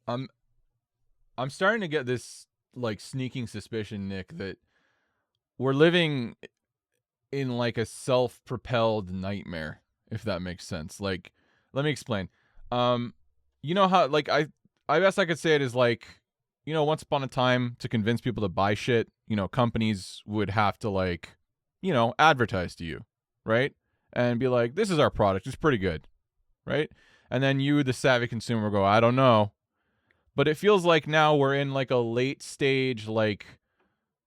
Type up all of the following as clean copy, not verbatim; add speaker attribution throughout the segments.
Speaker 1: I'm I'm starting to get this like sneaking suspicion, Nick, that we're living in like a self-propelled nightmare, if that makes sense. Like, let me explain. Um, you know how like I guess I could say it is like, once upon a time to convince people to buy shit, companies would have to like, advertise to you, right? And be like, this is our product, it's pretty good, right? And then you, the savvy consumer, go, I don't know. But it feels like now we're in like a late stage, like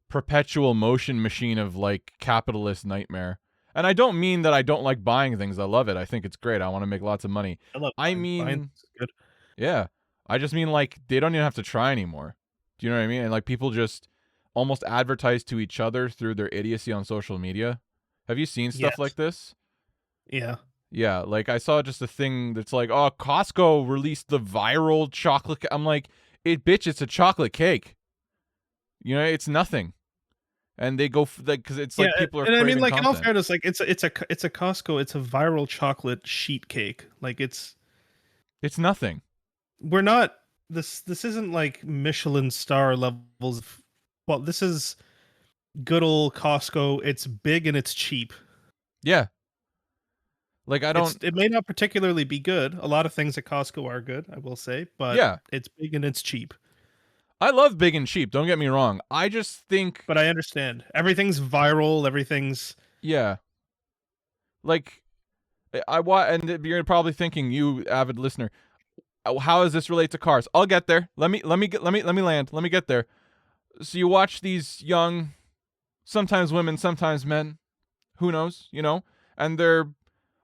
Speaker 1: perpetual motion machine of like capitalist nightmare. And I don't mean that I don't like buying things. I love it. I think it's great. I want to make lots of money.
Speaker 2: I love
Speaker 1: I
Speaker 2: buying.
Speaker 1: mean,
Speaker 2: It's good.
Speaker 1: yeah. I just mean like they don't even have to try anymore. Do you know what I mean? And like people just almost advertise to each other through their idiocy on social media. Have you seen stuff like
Speaker 2: Yes.
Speaker 1: this?
Speaker 2: Yeah.
Speaker 1: Yeah, like I saw just a thing that's like, oh, Costco released the viral chocolate. I'm like, bitch, it's a chocolate cake. It's nothing. And they go like because it's
Speaker 2: Yeah,
Speaker 1: like people are
Speaker 2: and I mean,
Speaker 1: craving
Speaker 2: like, in all
Speaker 1: content.
Speaker 2: fairness, like, it's a Costco, it's a viral chocolate sheet cake. Like,
Speaker 1: It's nothing.
Speaker 2: we're not this isn't like Michelin star levels of, well, this is good old Costco. It's big and it's cheap.
Speaker 1: Yeah, like I don't.
Speaker 2: It may not particularly be good. A lot of things at Costco are good, I will say, but
Speaker 1: Yeah,
Speaker 2: it's big and it's cheap.
Speaker 1: I love big and cheap. Don't get me wrong. I just think,
Speaker 2: But I understand. Everything's viral, everything's
Speaker 1: yeah, like and you're probably thinking, you avid listener, how does this relate to cars? I'll get there. Let me land. Let me get there. So you watch these young, sometimes women, sometimes men, who knows, and they're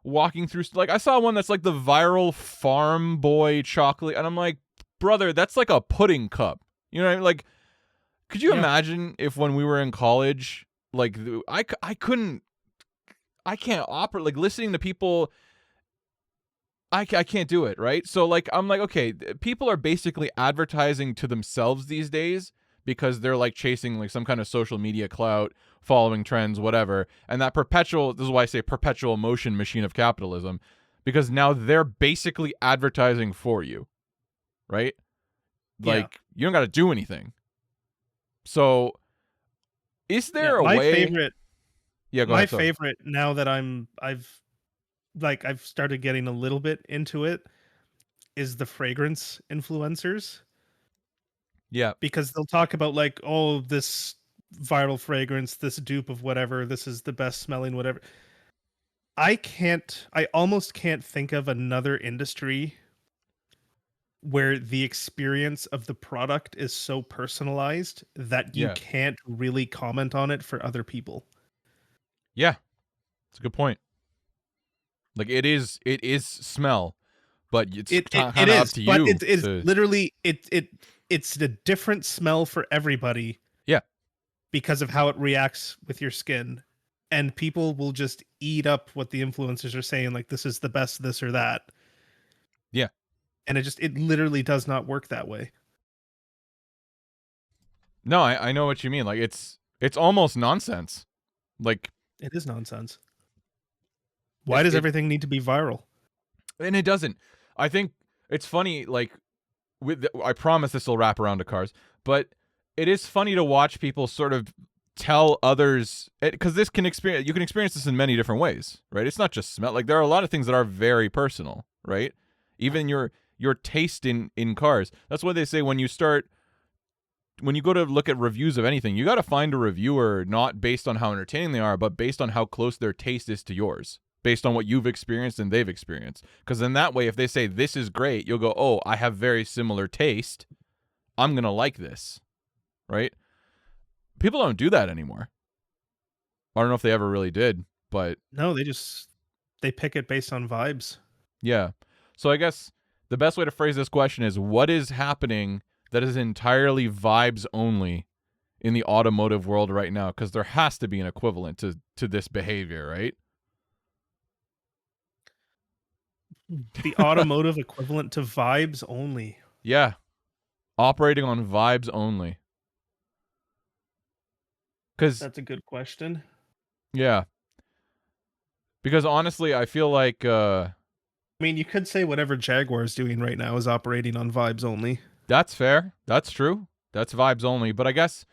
Speaker 1: walking through, like I saw one that's like the viral farm boy chocolate, and I'm like, brother, that's like a pudding cup. You know what I mean? Like, could you
Speaker 2: yeah.
Speaker 1: imagine if when we were in college, like I can't operate, like listening to people, I can't do it, right? So like I'm like, okay, people are basically advertising to themselves these days because they're like chasing like some kind of social media clout, following trends, whatever. And that this is why I say perpetual motion machine of capitalism, because now they're basically advertising for you, right?
Speaker 2: Yeah.
Speaker 1: Like you don't got to do anything. So is
Speaker 2: Yeah.
Speaker 1: there a way? Yeah, go
Speaker 2: My
Speaker 1: ahead. Sorry.
Speaker 2: favorite now that I've started getting a little bit into it is the fragrance influencers,
Speaker 1: Yeah.
Speaker 2: because they'll talk about like, oh, this viral fragrance, this dupe of whatever, this is the best smelling whatever. I almost can't think of another industry where the experience of the product is so personalized that you
Speaker 1: Yeah.
Speaker 2: can't really comment on it for other people.
Speaker 1: Yeah. It's a good point. Like it is smell, but it's
Speaker 2: It
Speaker 1: kind of up
Speaker 2: is,
Speaker 1: to
Speaker 2: but
Speaker 1: you
Speaker 2: it is
Speaker 1: to.
Speaker 2: literally it's a different smell for everybody
Speaker 1: Yeah.
Speaker 2: because of how it reacts with your skin. And people will just eat up what the influencers are saying, like this is the best this or that.
Speaker 1: Yeah.
Speaker 2: And it literally does not work that way.
Speaker 1: No, I know what you mean. Like it's almost nonsense. Like
Speaker 2: It is nonsense. Why
Speaker 1: it,
Speaker 2: does
Speaker 1: it
Speaker 2: everything need to be viral?
Speaker 1: and it doesn't. I think it's funny. Like I promise this will wrap around to cars, but it is funny to watch people sort of tell others, because this can experience. You can experience this in many different ways, right? It's not just smell. Like there are a lot of things that are very personal, right? Even your taste in cars. That's why they say when you go to look at reviews of anything, you got to find a reviewer not based on how entertaining they are, but based on how close their taste is to yours, based on what you've experienced and they've experienced. Because in that way, if they say this is great, you'll go, oh, I have very similar taste. I'm going to like this, right? People don't do that anymore. I don't know if they ever really did, but
Speaker 2: No, they pick it based on vibes.
Speaker 1: yeah. So I guess the best way to phrase this question is, what is happening that is entirely vibes only in the automotive world right now? Because there has to be an equivalent to this behavior, right?
Speaker 2: The automotive equivalent to vibes only.
Speaker 1: Yeah. Operating on vibes only. Because,
Speaker 2: That's a good question.
Speaker 1: yeah. Because honestly, I feel like,
Speaker 2: I mean, you could say whatever Jaguar is doing right now is operating on vibes only.
Speaker 1: That's fair. That's true. That's vibes only. But I guess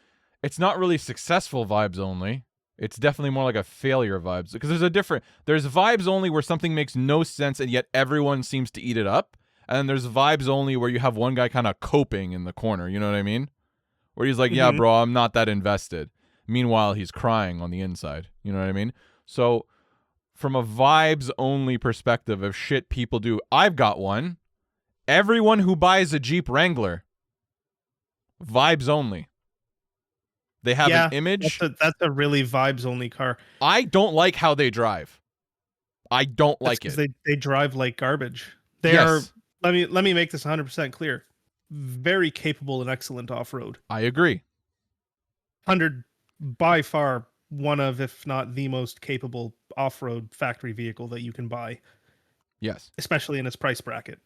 Speaker 1: it's not really successful vibes only. It's definitely more like a failure vibes, because there's vibes only where something makes no sense and yet everyone seems to eat it up. And then there's vibes only where you have one guy kind of coping in the corner. You know what I mean? Where he's like, yeah,
Speaker 2: Mhm.
Speaker 1: bro, I'm not that invested. Meanwhile, he's crying on the inside. You know what I mean? So from a vibes only perspective of shit people do, I've got one. Everyone who buys a Jeep Wrangler, vibes only. They have an
Speaker 2: Yeah,
Speaker 1: image.
Speaker 2: that's a really vibes only car.
Speaker 1: I don't like how they drive. I don't
Speaker 2: That's
Speaker 1: like
Speaker 2: because
Speaker 1: it.
Speaker 2: they drive like garbage. They are.
Speaker 1: Yes,
Speaker 2: Let me make this 100% clear. Very capable and excellent off road.
Speaker 1: I agree.
Speaker 2: 100 by far one of, if not the most capable off road factory vehicle that you can buy,
Speaker 1: Yes.
Speaker 2: especially in its price bracket.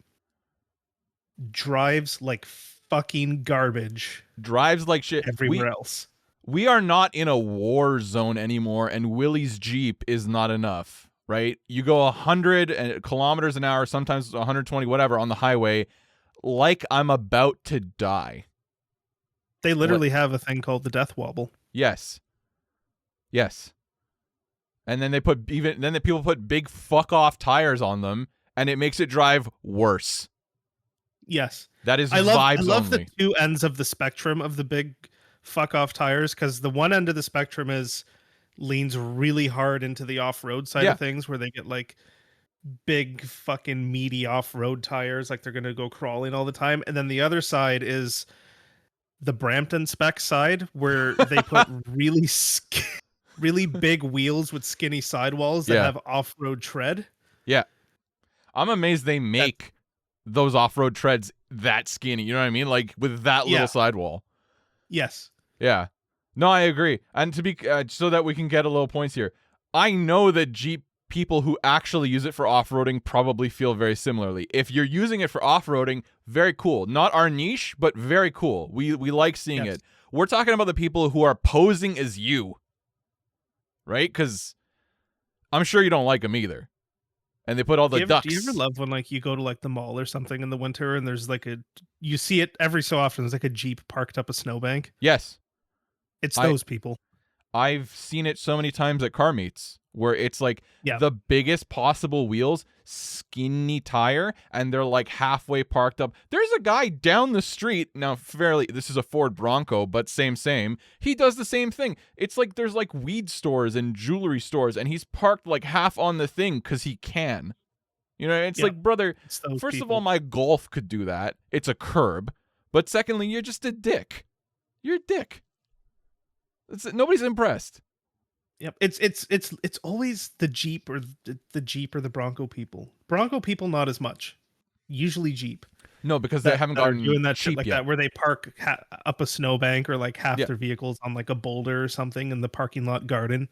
Speaker 2: Drives like fucking garbage
Speaker 1: Drives like shit.
Speaker 2: everywhere else.
Speaker 1: We are not in a war zone anymore, and Willie's Jeep is not enough, right? You go 100 kilometers an hour, sometimes 120, whatever, on the highway, like I'm about to die.
Speaker 2: They literally have a thing called the death wobble.
Speaker 1: Yes. Yes. And then the people put big fuck off tires on them, and it makes it drive worse.
Speaker 2: Yes.
Speaker 1: That is
Speaker 2: I
Speaker 1: vibes
Speaker 2: love
Speaker 1: only.
Speaker 2: the two ends of the spectrum of the big fuck off tires, because the one end of the spectrum leans really hard into the off-road side
Speaker 1: Yeah.
Speaker 2: of things, where they get like big fucking meaty off-road tires, like they're gonna go crawling all the time. And then the other side is the Brampton spec side, where they put really big wheels with skinny sidewalls that
Speaker 1: Yeah.
Speaker 2: have off-road tread.
Speaker 1: Yeah. I'm amazed they
Speaker 2: That
Speaker 1: make those off-road treads that skinny. You know what I mean? Like with that
Speaker 2: Yeah.
Speaker 1: little sidewall.
Speaker 2: Yes.
Speaker 1: Yeah. No, I agree. And to be so that we can get a little points here, I know that Jeep people who actually use it for off-roading probably feel very similarly. If you're using it for off-roading, very cool. Not our niche, but very cool. We like seeing
Speaker 2: Yes.
Speaker 1: it. We're talking about the people who are posing as you, right? Because I'm sure you don't like them either. And they put all the ducks.
Speaker 2: Do you ever love when like you go to like the mall or something in the winter and there's like you see it every so often, there's like a Jeep parked up a snowbank?
Speaker 1: Yes.
Speaker 2: It's
Speaker 1: I-
Speaker 2: those people.
Speaker 1: I've seen it so many times at car meets where it's like
Speaker 2: Yeah.
Speaker 1: the biggest possible wheels, skinny tire, and they're like halfway parked up. There's a guy down the street now. This is a Ford Bronco, but same. He does the same thing. It's like there's like weed stores and jewelry stores, and he's parked like half on the thing because he can. You know, it's
Speaker 2: Yeah.
Speaker 1: like, brother.
Speaker 2: It's those
Speaker 1: First of
Speaker 2: people.
Speaker 1: all, my Golf could do that. It's a curb. But secondly, you're just a dick. You're a dick. Nobody's impressed.
Speaker 2: Yep. It's always the Jeep or the Jeep or the Bronco people. Bronco people not as much. Usually Jeep.
Speaker 1: No, because they haven't
Speaker 2: that are
Speaker 1: gotten
Speaker 2: doing that shit
Speaker 1: cheap
Speaker 2: like
Speaker 1: yet.
Speaker 2: that, where they park up a snowbank or like half
Speaker 1: Yeah.
Speaker 2: their vehicles on like a boulder or something in the parking lot garden.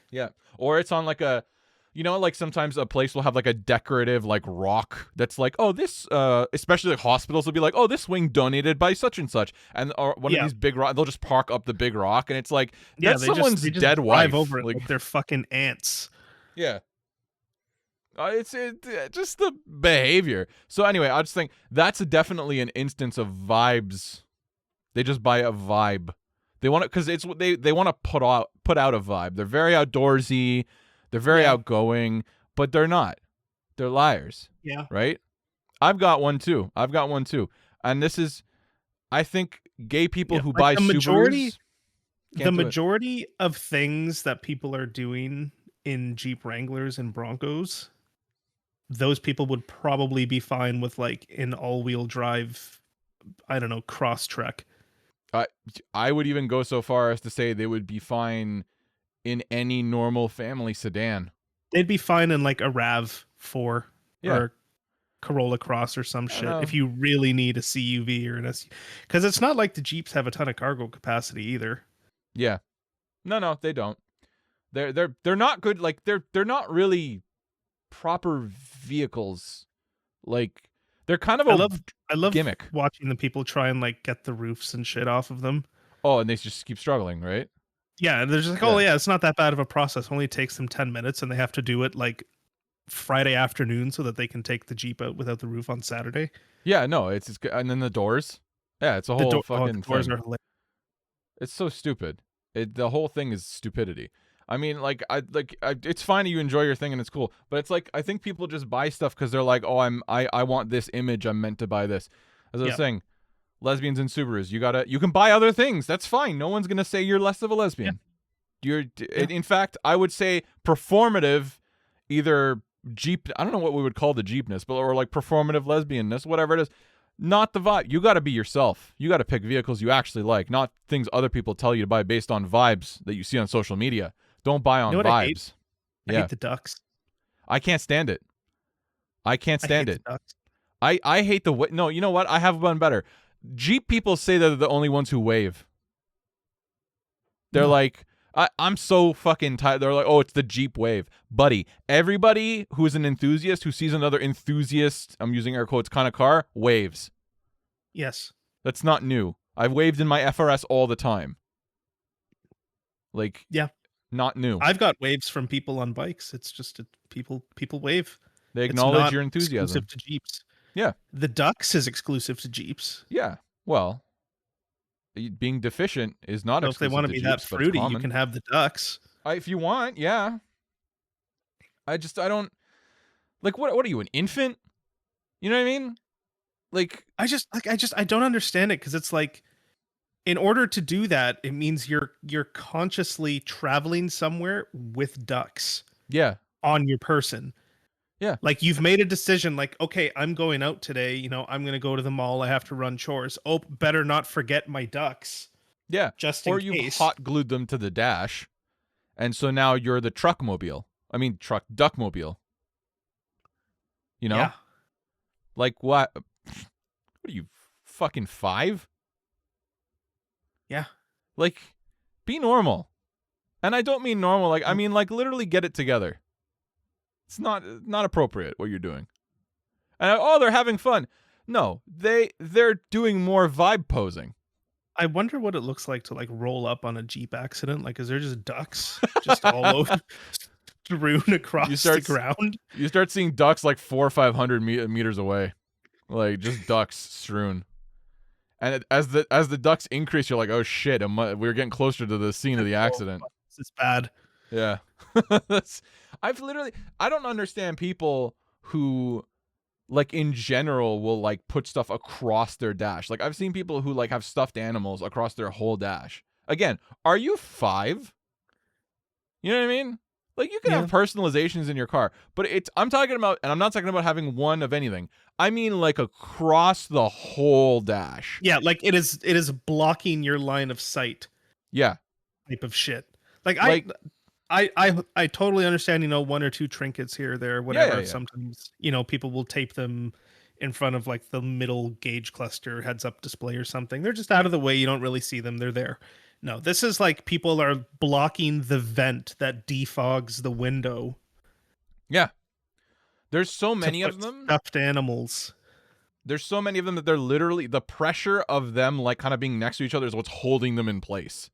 Speaker 1: Yeah. Or it's on like a, you know, like sometimes a place will have like a decorative like rock that's like, oh, this, especially like hospitals will be like, oh, this wing donated by such and such. And or one of
Speaker 2: Yeah.
Speaker 1: these big rock, they'll just park up the big rock. And it's like,
Speaker 2: Yeah,
Speaker 1: that's someone's
Speaker 2: they just
Speaker 1: dead
Speaker 2: drive
Speaker 1: wife.
Speaker 2: over it
Speaker 1: Like,
Speaker 2: like they're fucking ants.
Speaker 1: yeah. It's just the behavior. So anyway, I just think that's definitely an instance of vibes. They just buy a vibe. They want it because it's what they want to put out a vibe. They're very outdoorsy. They're very
Speaker 2: Yeah.
Speaker 1: outgoing, but they're not. They're liars,
Speaker 2: Yeah.
Speaker 1: right? I've got one too. And this is, I think, gay people
Speaker 2: Yeah,
Speaker 1: who
Speaker 2: like
Speaker 1: buy
Speaker 2: the majority-
Speaker 1: Subarus.
Speaker 2: The majority of things that people are doing in Jeep Wranglers and Broncos, those people would probably be fine with like an all-wheel drive, I don't know, Crosstrek.
Speaker 1: I would even go so far as to say they would be fine in any normal family sedan.
Speaker 2: They'd be fine in like a RAV4
Speaker 1: Yeah.
Speaker 2: or Corolla Cross or some
Speaker 1: I
Speaker 2: shit
Speaker 1: know.
Speaker 2: if you really need a CUV or an SUV. Because it's not like the Jeeps have a ton of cargo capacity either.
Speaker 1: Yeah. No, they don't. They're not good. Like they're not really proper vehicles. Like they're kind of
Speaker 2: I love
Speaker 1: gimmick.
Speaker 2: watching the people try and like get the roofs and shit off of them.
Speaker 1: Oh, and they just keep struggling, right?
Speaker 2: Yeah, they're just like, oh yeah, it's not that bad of a process. It only takes them 10 minutes, and they have to do it like Friday afternoon so that they can take the Jeep out without the roof on Saturday.
Speaker 1: Yeah, no, and then the doors. Yeah, it's a whole
Speaker 2: The
Speaker 1: fucking
Speaker 2: doors
Speaker 1: thing.
Speaker 2: are hilarious.
Speaker 1: It's so stupid. The whole thing is stupidity. I mean, it's fine you enjoy your thing and it's cool, but it's like I think people just buy stuff because they're like, oh, I want this image. I'm meant to buy this. As I was
Speaker 2: Yeah.
Speaker 1: saying, lesbians and Subarus, you can buy other things. That's fine. No one's gonna say you're less of a
Speaker 2: Yeah.
Speaker 1: lesbian. You're,
Speaker 2: Yeah.
Speaker 1: in fact, I would say performative, either Jeep. I don't know what we would call the Jeepness, but or like performative lesbianness, whatever it is. Not the vibe. You got to be yourself. You got to pick vehicles you actually like, not things other people tell you to buy based on vibes that you see on social media. Don't buy
Speaker 2: You know
Speaker 1: on
Speaker 2: what I hate?
Speaker 1: vibes.
Speaker 2: I
Speaker 1: Yeah,
Speaker 2: hate the ducks.
Speaker 1: I can't stand it. I can't
Speaker 2: I
Speaker 1: stand
Speaker 2: hate the
Speaker 1: it.
Speaker 2: ducks.
Speaker 1: I hate the no. You know what? I have one better. Jeep people say they're the only ones who wave. They're
Speaker 2: No.
Speaker 1: like, I'm so fucking tired. They're like, oh, it's the Jeep wave. Buddy, everybody who is an enthusiast who sees another enthusiast, I'm using air quotes, kind of car, waves.
Speaker 2: Yes.
Speaker 1: That's not new. I've waved in my FRS all the time. Like,
Speaker 2: Yeah.
Speaker 1: not new.
Speaker 2: I've got waves from people on bikes. It's just people wave.
Speaker 1: They
Speaker 2: It's
Speaker 1: acknowledge
Speaker 2: not
Speaker 1: your
Speaker 2: exclusive
Speaker 1: enthusiasm.
Speaker 2: to Jeeps.
Speaker 1: Yeah.
Speaker 2: The ducks is exclusive to Jeeps.
Speaker 1: Yeah. Well, being deficient is not
Speaker 2: So if they
Speaker 1: exclusive
Speaker 2: want to
Speaker 1: to
Speaker 2: be that
Speaker 1: Jeeps, but it's
Speaker 2: fruity, you
Speaker 1: common.
Speaker 2: can have the ducks.
Speaker 1: If you want, yeah. I don't like what are you, an infant? You know what I mean? Like,
Speaker 2: I don't understand it because it's like, in order to do that, it means you're consciously traveling somewhere with ducks
Speaker 1: yeah.
Speaker 2: on your person.
Speaker 1: Yeah.
Speaker 2: Like you've made a decision, like, okay, I'm going out today, I'm gonna go to the mall, I have to run chores. Oh, better not forget my ducks.
Speaker 1: Yeah.
Speaker 2: Just in
Speaker 1: Or you've
Speaker 2: case.
Speaker 1: hot glued them to the dash, and so now you're the truckmobile. I mean, duckmobile. You know?
Speaker 2: Yeah.
Speaker 1: Like what? What are you, fucking 5?
Speaker 2: Yeah.
Speaker 1: Like, be normal. And I don't mean normal. Like, I mean, like, literally get it together. It's not appropriate what you're doing. And they're having fun. No, they're doing more vibe posing.
Speaker 2: I wonder what it looks like to like roll up on a Jeep accident. Like, is there just ducks just all over strewn across the ground?
Speaker 1: You start seeing ducks like 400 or 500 meters away, like just ducks strewn. And as the ducks increase, you're like, oh shit, we're getting closer to the scene of the accident.
Speaker 2: This is bad.
Speaker 1: Yeah. I don't understand people who, like, in general will like put stuff across their dash. Like, I've seen people who like have stuffed animals across their whole dash. Again, are you 5? You know what I mean? Like, you can have personalizations in your car, but I'm talking about, and I'm not talking about having one of anything. I mean, like, across the whole dash.
Speaker 2: Yeah, like it is blocking your line of sight.
Speaker 1: Yeah.
Speaker 2: Type of shit. I totally understand, 1 or 2 trinkets here, there, whatever.
Speaker 1: Yeah.
Speaker 2: Sometimes, people will tape them in front of like the middle gauge cluster heads up display or something. They're just out of the way. You don't really see them. They're there. No, this is like people are blocking the vent that defogs the window.
Speaker 1: Yeah. There's so many of them.
Speaker 2: Stuffed animals.
Speaker 1: There's so many of them that they're literally, the pressure of them like kind of being next to each other is what's holding them in place.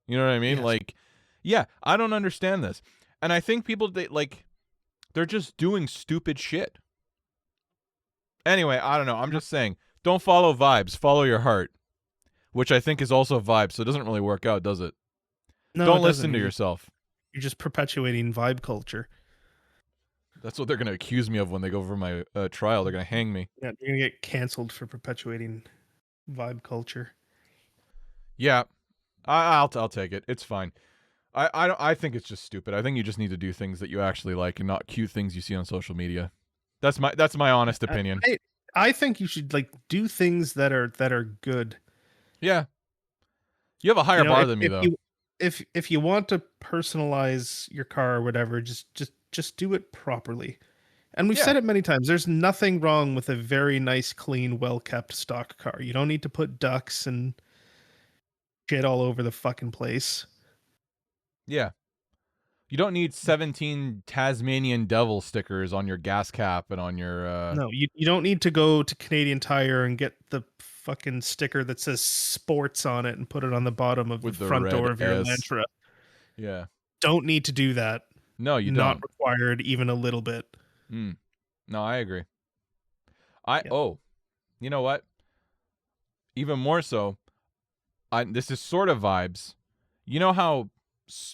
Speaker 1: You know what I mean?
Speaker 2: Yes.
Speaker 1: Like, yeah, I don't understand this. And I think people, they're just doing stupid shit. Anyway, I don't know. I'm just saying, don't follow vibes. Follow your heart. Which I think is also vibes, so it doesn't really work out, does it?
Speaker 2: No,
Speaker 1: don't listen to yourself.
Speaker 2: You're just perpetuating vibe culture.
Speaker 1: That's what they're going to accuse me of when they go for my trial. They're going to hang me.
Speaker 2: Yeah, you're going to get canceled for perpetuating vibe culture.
Speaker 1: Yeah, I'll take it. It's fine. I think it's just stupid. I think you just need to do things that you actually like and not cute things you see on social media. That's my honest opinion.
Speaker 2: I think you should like do things that are good.
Speaker 1: Yeah. You have a higher bar than me, though.
Speaker 2: If you want to personalize your car or whatever, just do it properly. And we've said it many times. There's nothing wrong with a very nice, clean, well-kept stock car. You don't need to put ducks and shit all over the fucking place.
Speaker 1: Yeah. You don't need 17 Tasmanian devil stickers on your gas cap and on your...
Speaker 2: No, you don't need to go to Canadian Tire and get the fucking sticker that says sports on it and put it on the bottom of the front door of your Elantra.
Speaker 1: Yeah.
Speaker 2: Don't need to do that.
Speaker 1: No, you don't.
Speaker 2: Not required even a little bit.
Speaker 1: No, I agree. You know what? Even more so, this is sort of vibes. You know how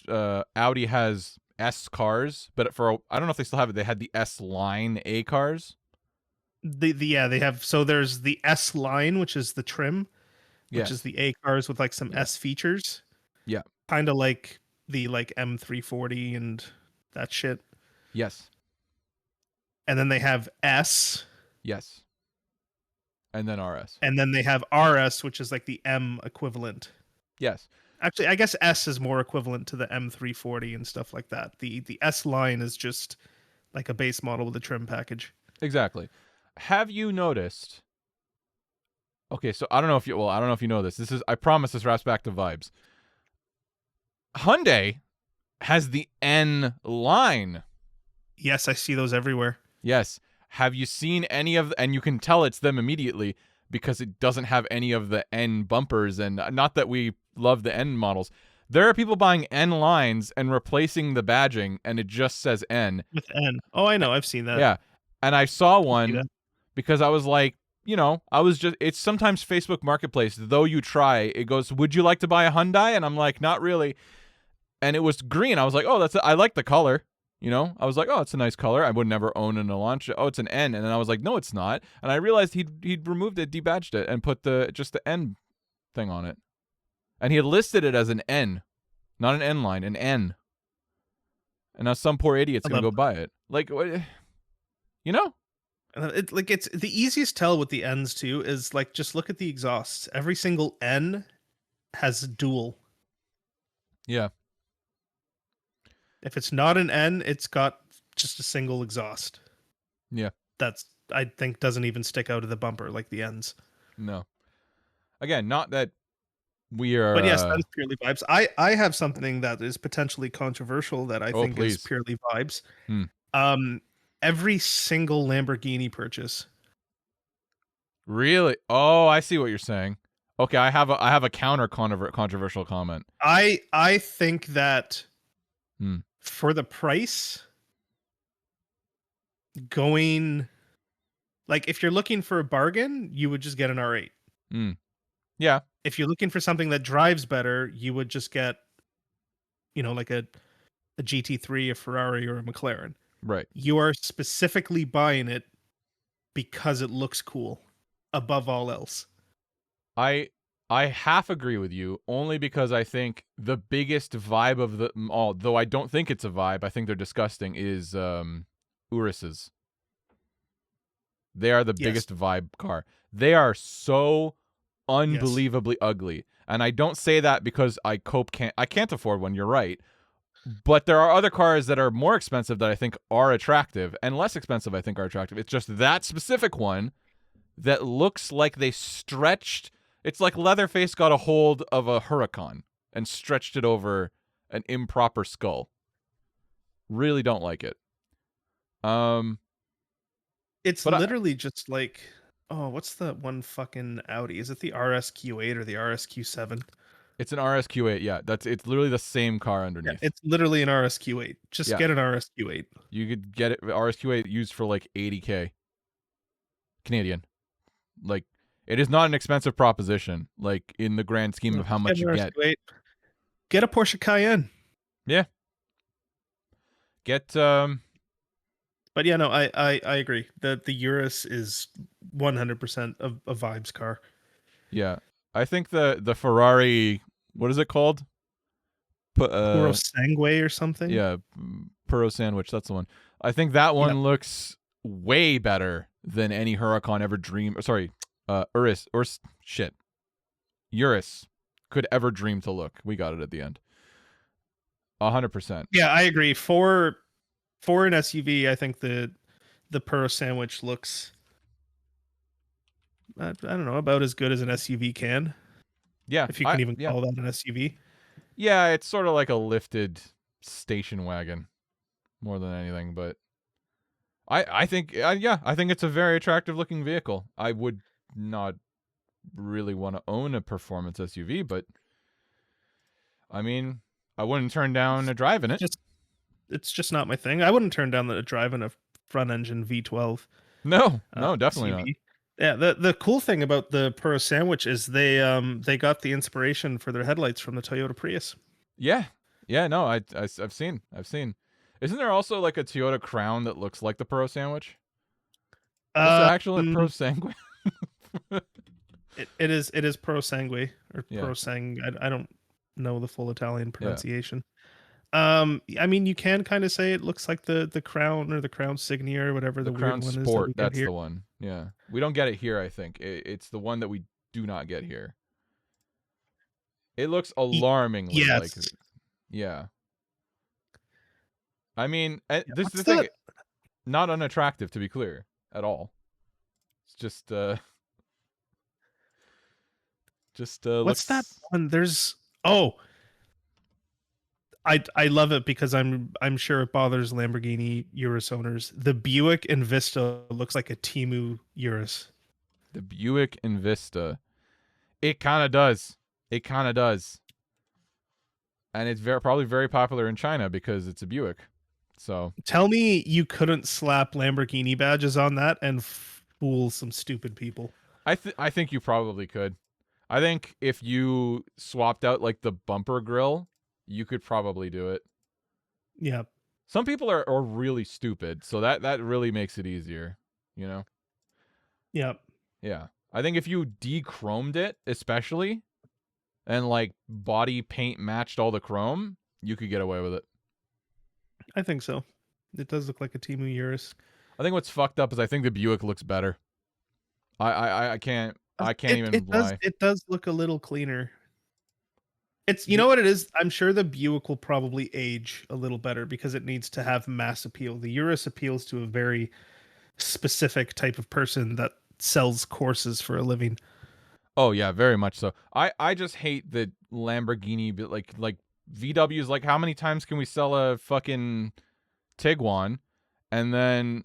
Speaker 1: Audi has S cars, but I don't know if they still have it. They had the S line A cars.
Speaker 2: They have, so there's the S line, which is the trim, which is
Speaker 1: Yes.
Speaker 2: the A cars with like some
Speaker 1: Yeah.
Speaker 2: S features,
Speaker 1: Yeah.
Speaker 2: kind of like the like M340 and that shit.
Speaker 1: Yes.
Speaker 2: And then they have S,
Speaker 1: Yes. And then RS.
Speaker 2: and then they have RS, which is like the M equivalent.
Speaker 1: Yes.
Speaker 2: Actually, I guess S is more equivalent to the M340 and stuff like that. The S line is just like a base model with a trim package.
Speaker 1: Exactly. Have you noticed? Okay, so I don't know if you know this. I promise this wraps back to vibes. Hyundai has the N line.
Speaker 2: Yes, I see those everywhere.
Speaker 1: Yes. Have you seen any of and you can tell it's them immediately because it doesn't have any of the N bumpers, and not that we love the N models. There are people buying N lines and replacing the badging and it just says N.
Speaker 2: With N. Oh, I know. I've seen that.
Speaker 1: Yeah. And I saw
Speaker 2: I see
Speaker 1: one
Speaker 2: that.
Speaker 1: because I was like, it's sometimes Facebook Marketplace, though you try, it goes, "Would you like to buy a Hyundai?" And I'm like, "Not really." And it was green. I was like, "Oh, I like the color." I was like, "Oh, it's a nice color. I would never own an Elantra. Oh, it's an N." And then I was like, "No, it's not." And I realized he'd removed it, debadged it, and put just the N thing on it. And he had listed it as an N, not an N line, an N. And now some poor idiot's gonna go buy it. Like, what? You know?
Speaker 2: It's the easiest tell with the N's too is like just look at the exhausts. Every single N has dual.
Speaker 1: Yeah.
Speaker 2: If it's not an N, it's got just a single exhaust.
Speaker 1: Yeah.
Speaker 2: That's, I think, doesn't even stick out of the bumper like the N's.
Speaker 1: No. Again, not that we are.
Speaker 2: But yes, that is purely vibes. I have something that is potentially controversial that I think is
Speaker 1: please.
Speaker 2: purely vibes.
Speaker 1: Hmm.
Speaker 2: Every single Lamborghini purchase.
Speaker 1: Really? Oh, I see what you're saying. Okay, I have a counter controversial comment.
Speaker 2: I think that
Speaker 1: Hmm.
Speaker 2: for the price, going, like, if you're looking for a bargain, you would just get an R8.
Speaker 1: Yeah.
Speaker 2: If you're looking for something that drives better, you would just get, like a GT3, a Ferrari, or a McLaren.
Speaker 1: Right.
Speaker 2: You are specifically buying it because it looks cool above all else.
Speaker 1: I half agree with you, only because I think the biggest vibe of them all, though I don't think it's a vibe, I think they're disgusting, is Urus's. They are the biggest vibe car. They are so unbelievably ugly. And I don't say that because I can't afford one, you're right. But there are other cars that are more expensive that I think are attractive, and less expensive I think are attractive. It's just that specific one that looks like they stretched. It's like Leatherface got a hold of a Huracan and stretched it over an improper skull. Really don't like it.
Speaker 2: It's literally just like, oh, what's the one fucking Audi? Is it the RSQ8 or the RSQ7?
Speaker 1: It's an RSQ8, yeah. It's literally the same car underneath.
Speaker 2: Yeah, it's literally an RSQ8. Just get an RSQ8.
Speaker 1: You could get it RSQ8 used for like 80K Canadian. Like, it is not an expensive proposition, like in the grand scheme of how much you get.
Speaker 2: Get a Porsche Cayenne.
Speaker 1: Yeah. Get
Speaker 2: But yeah, no, I agree. The Urus is 100% a vibes car.
Speaker 1: Yeah. I think the Ferrari, what is it called?
Speaker 2: Puro Sangue or something?
Speaker 1: Yeah, Puro Sandwich, that's the one. I think that one looks way better than any Huracan ever dream. Sorry, Urus could ever dream to look. We got it at the end. 100%.
Speaker 2: Yeah, I agree. For an SUV, I think the Puro Sandwich looks, I don't know, about as good as an SUV can.
Speaker 1: Yeah,
Speaker 2: if you can even call that an SUV.
Speaker 1: Yeah, it's sort of like a lifted station wagon, more than anything. But I think it's a very attractive looking vehicle. I would not really want to own a performance SUV, but I mean, I wouldn't turn down a drive in it.
Speaker 2: It's just not my thing. I wouldn't turn down a drive in a front engine V12.
Speaker 1: No, definitely
Speaker 2: SUV. Yeah, the cool thing about the Puro Sandwich is they got the inspiration for their headlights from the Toyota Prius.
Speaker 1: Yeah, yeah. No, I've seen. Isn't there also like a Toyota Crown that looks like the Pro Sandwich? What's the actual Pro
Speaker 2: Um,
Speaker 1: Sanguine?
Speaker 2: it is Pro Sangue or
Speaker 1: Yeah,
Speaker 2: Pro Sang. I don't know the full Italian
Speaker 1: yeah.
Speaker 2: pronunciation. I mean, you can kind of say it looks like the Crown or the Crown Signia or whatever
Speaker 1: The
Speaker 2: the weird
Speaker 1: Crown
Speaker 2: one is that
Speaker 1: Sport.
Speaker 2: we get
Speaker 1: That's
Speaker 2: here.
Speaker 1: the one. Yeah, we don't get it here. I think it's the one that we do not get here. It looks
Speaker 2: Y-
Speaker 1: alarmingly like.
Speaker 2: yes.
Speaker 1: Yeah. I mean,
Speaker 2: Yeah.
Speaker 1: this is
Speaker 2: What's
Speaker 1: the thing.
Speaker 2: that?
Speaker 1: Not unattractive, to be clear, at all. It's just
Speaker 2: What's that
Speaker 1: looks.
Speaker 2: one? There's oh, I love it because I'm sure it bothers Lamborghini Urus owners. The Buick Envista looks like a Timu Urus.
Speaker 1: The Buick Envista. It kind of does. It kind of does. And it's probably very popular in China because it's a Buick. So
Speaker 2: Tell me you couldn't slap Lamborghini badges on that and fool some stupid people.
Speaker 1: I think you probably could. I think if you swapped out like the bumper grill, you could probably do it.
Speaker 2: Yeah.
Speaker 1: Some people are really stupid, so that really makes it easier, you know?
Speaker 2: Yeah.
Speaker 1: Yeah. I think if you de-chromed it, especially, and like body paint matched all the chrome, you could get away with it.
Speaker 2: I think so. It does look like a Timu Urus.
Speaker 1: I think what's fucked up is I think the Buick looks better. I can't even lie.
Speaker 2: It does look a little cleaner. It's you
Speaker 1: The
Speaker 2: know what it is? I'm sure the Buick will probably age a little better because it needs to have mass appeal. The Urus appeals to a very specific type of person that sells courses for a living.
Speaker 1: Oh yeah, very much so. I just hate the Lamborghini, but like VW's like how many times can we sell a fucking Tiguan, and then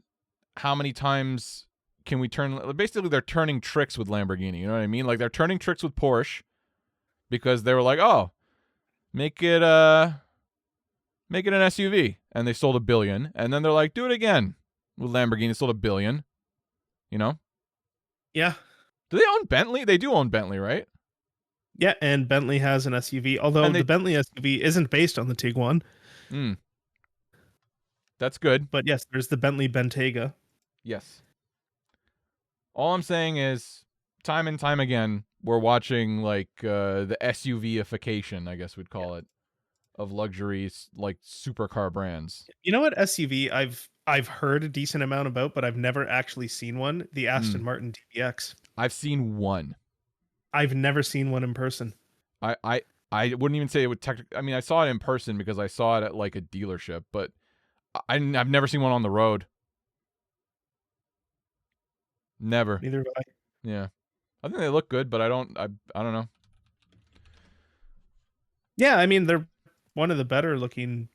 Speaker 1: how many times can we turn? Basically, they're turning tricks with Lamborghini. You know what I mean? Like they're turning tricks with Porsche because they were like, oh, make it make it an SUV, and they sold 1 billion, and then they're like, do it again with Lamborghini, sold 1 billion. You know?
Speaker 2: Yeah.
Speaker 1: Do they own Bentley? They do own Bentley, right?
Speaker 2: Yeah, and Bentley has an SUV, although
Speaker 1: And
Speaker 2: the
Speaker 1: they,
Speaker 2: Bentley SUV isn't based on the Tiguan.
Speaker 1: mm, that's good.
Speaker 2: But yes, there's the Bentley Bentayga.
Speaker 1: Yes. All I'm saying is, time and time again, we're watching like the SUV-ification, I guess we'd call it, of luxury like supercar brands.
Speaker 2: You know what SUV I've heard a decent amount about, but I've never actually seen one? The Aston
Speaker 1: Mm.
Speaker 2: Martin DBX.
Speaker 1: I've seen one.
Speaker 2: I've never seen one in person.
Speaker 1: I I I wouldn't even say it would technically. I mean, I saw it in person because I saw it at like a dealership, but I've never seen one on the road. Never.
Speaker 2: Neither have I.
Speaker 1: Yeah. I think they look good, but I don't know.
Speaker 2: Yeah, I mean they're one of the better looking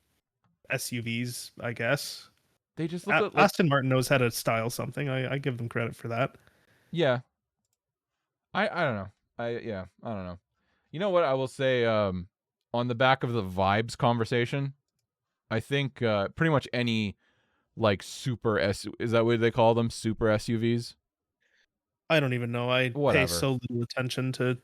Speaker 2: SUVs, I guess.
Speaker 1: They just look like
Speaker 2: Aston Martin knows how to style something. I give them credit for that.
Speaker 1: yeah. I don't know. I don't know. You know what I will say on the back of the vibes conversation, I think pretty much any like super is that what they call them? Super SUVs?
Speaker 2: I don't even know. I pay
Speaker 1: Whatever.
Speaker 2: so little attention to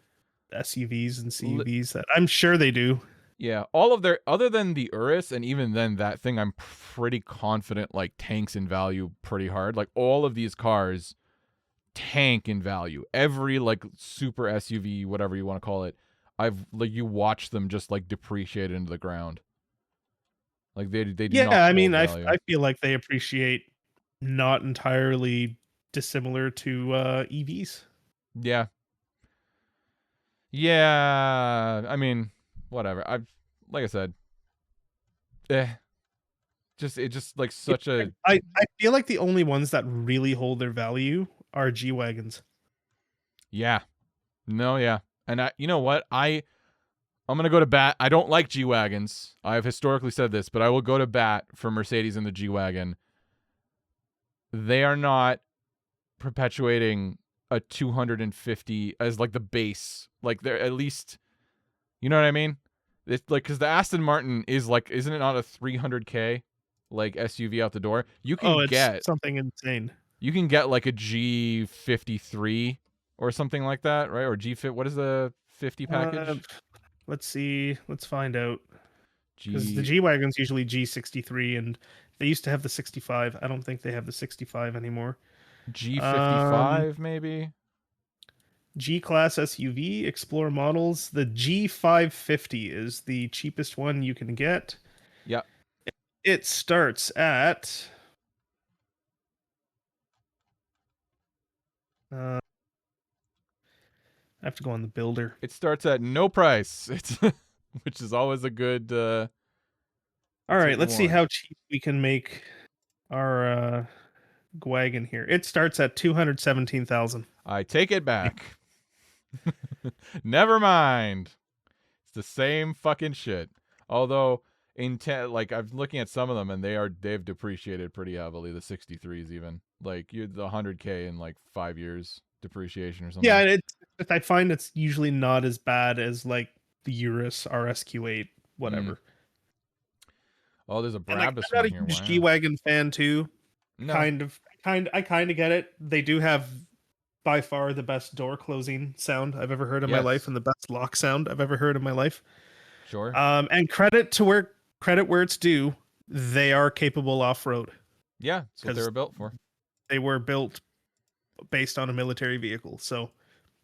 Speaker 2: SUVs and CUVs that I'm sure they do.
Speaker 1: Yeah, all of their other than the Urus, and even then that thing I'm pretty confident like tanks in value pretty hard. Like all of these cars tank in value. Every like super SUV, whatever you want to call it, I've like you watch them just like depreciate into the ground. Like they do not
Speaker 2: Yeah, I
Speaker 1: hold
Speaker 2: mean,
Speaker 1: value.
Speaker 2: I feel like they appreciate not entirely dissimilar to EVs.
Speaker 1: Yeah. Yeah, I mean, whatever. I've like I said, eh, it just like
Speaker 2: Yeah,
Speaker 1: such a
Speaker 2: I feel like the only ones that really hold their value are G wagons.
Speaker 1: yeah. No, yeah. And you know what? I'm gonna go to bat. I don't like G wagons. I've historically said this, but I will go to bat for Mercedes and the G wagon. They are not perpetuating a 250 as like the base. Like they're at least, you know what I mean? It's like because the Aston Martin is like, isn't it not a 300K like SUV out the door? You can
Speaker 2: Oh, it's
Speaker 1: get
Speaker 2: something insane.
Speaker 1: You can get like a G53 or something like that, right? Or G50. What is the 50 package?
Speaker 2: Let's see. Let's find out. Because the
Speaker 1: G
Speaker 2: G-Wagon's usually G63, and they used to have the 65. I don't think they have the 65 anymore. Um,
Speaker 1: G55 maybe.
Speaker 2: G-Class SUV, Explorer models. The G550 is the cheapest one you can get.
Speaker 1: Yeah.
Speaker 2: It starts at... I have to go on the builder.
Speaker 1: It starts at no price. It's which is always a good.
Speaker 2: All
Speaker 1: That's what
Speaker 2: right,
Speaker 1: you
Speaker 2: let's see
Speaker 1: want.
Speaker 2: how cheap we can make our wagon here. It starts at 217,000.
Speaker 1: I take it back. Never mind. It's the same fucking shit. Although like I'm looking at some of them and they've depreciated pretty heavily. The 63s even like you're the 100K in like 5 years depreciation or
Speaker 2: Yeah,
Speaker 1: something.
Speaker 2: and I find it's usually not as bad as like the Urus RSQ8,
Speaker 1: Mm.
Speaker 2: whatever.
Speaker 1: Oh, there's a
Speaker 2: And like
Speaker 1: Brabus
Speaker 2: I'm not
Speaker 1: one
Speaker 2: a
Speaker 1: here.
Speaker 2: huge
Speaker 1: Wow.
Speaker 2: G-Wagon fan too.
Speaker 1: No.
Speaker 2: I kind of get it. They do have by far the best door closing sound I've ever heard in my life,
Speaker 1: Yes.
Speaker 2: and the best lock sound I've ever heard in my life.
Speaker 1: Sure.
Speaker 2: And credit where it's due, they are capable off road
Speaker 1: Yeah. That's what they
Speaker 2: because
Speaker 1: were built for.
Speaker 2: they were built based on a military vehicle. So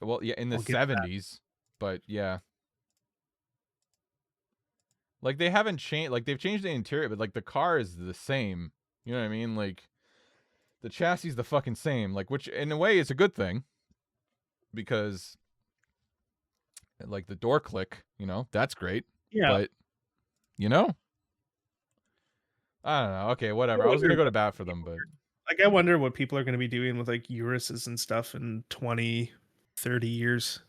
Speaker 1: Well, yeah, in the
Speaker 2: I'll give it that.
Speaker 1: 70s, but yeah. Like they haven't changed. Like they've changed the interior, but like the car is the same. You know what I mean? Like the chassis is the fucking same. Like which in a way is a good thing because like the door click, that's great.
Speaker 2: Yeah.
Speaker 1: But you know, I don't know. Okay,
Speaker 2: I
Speaker 1: whatever. I was gonna
Speaker 2: wonder
Speaker 1: go to bat for them, but
Speaker 2: I wonder what people are going to be doing with like Uruses and stuff in 20, 30 years.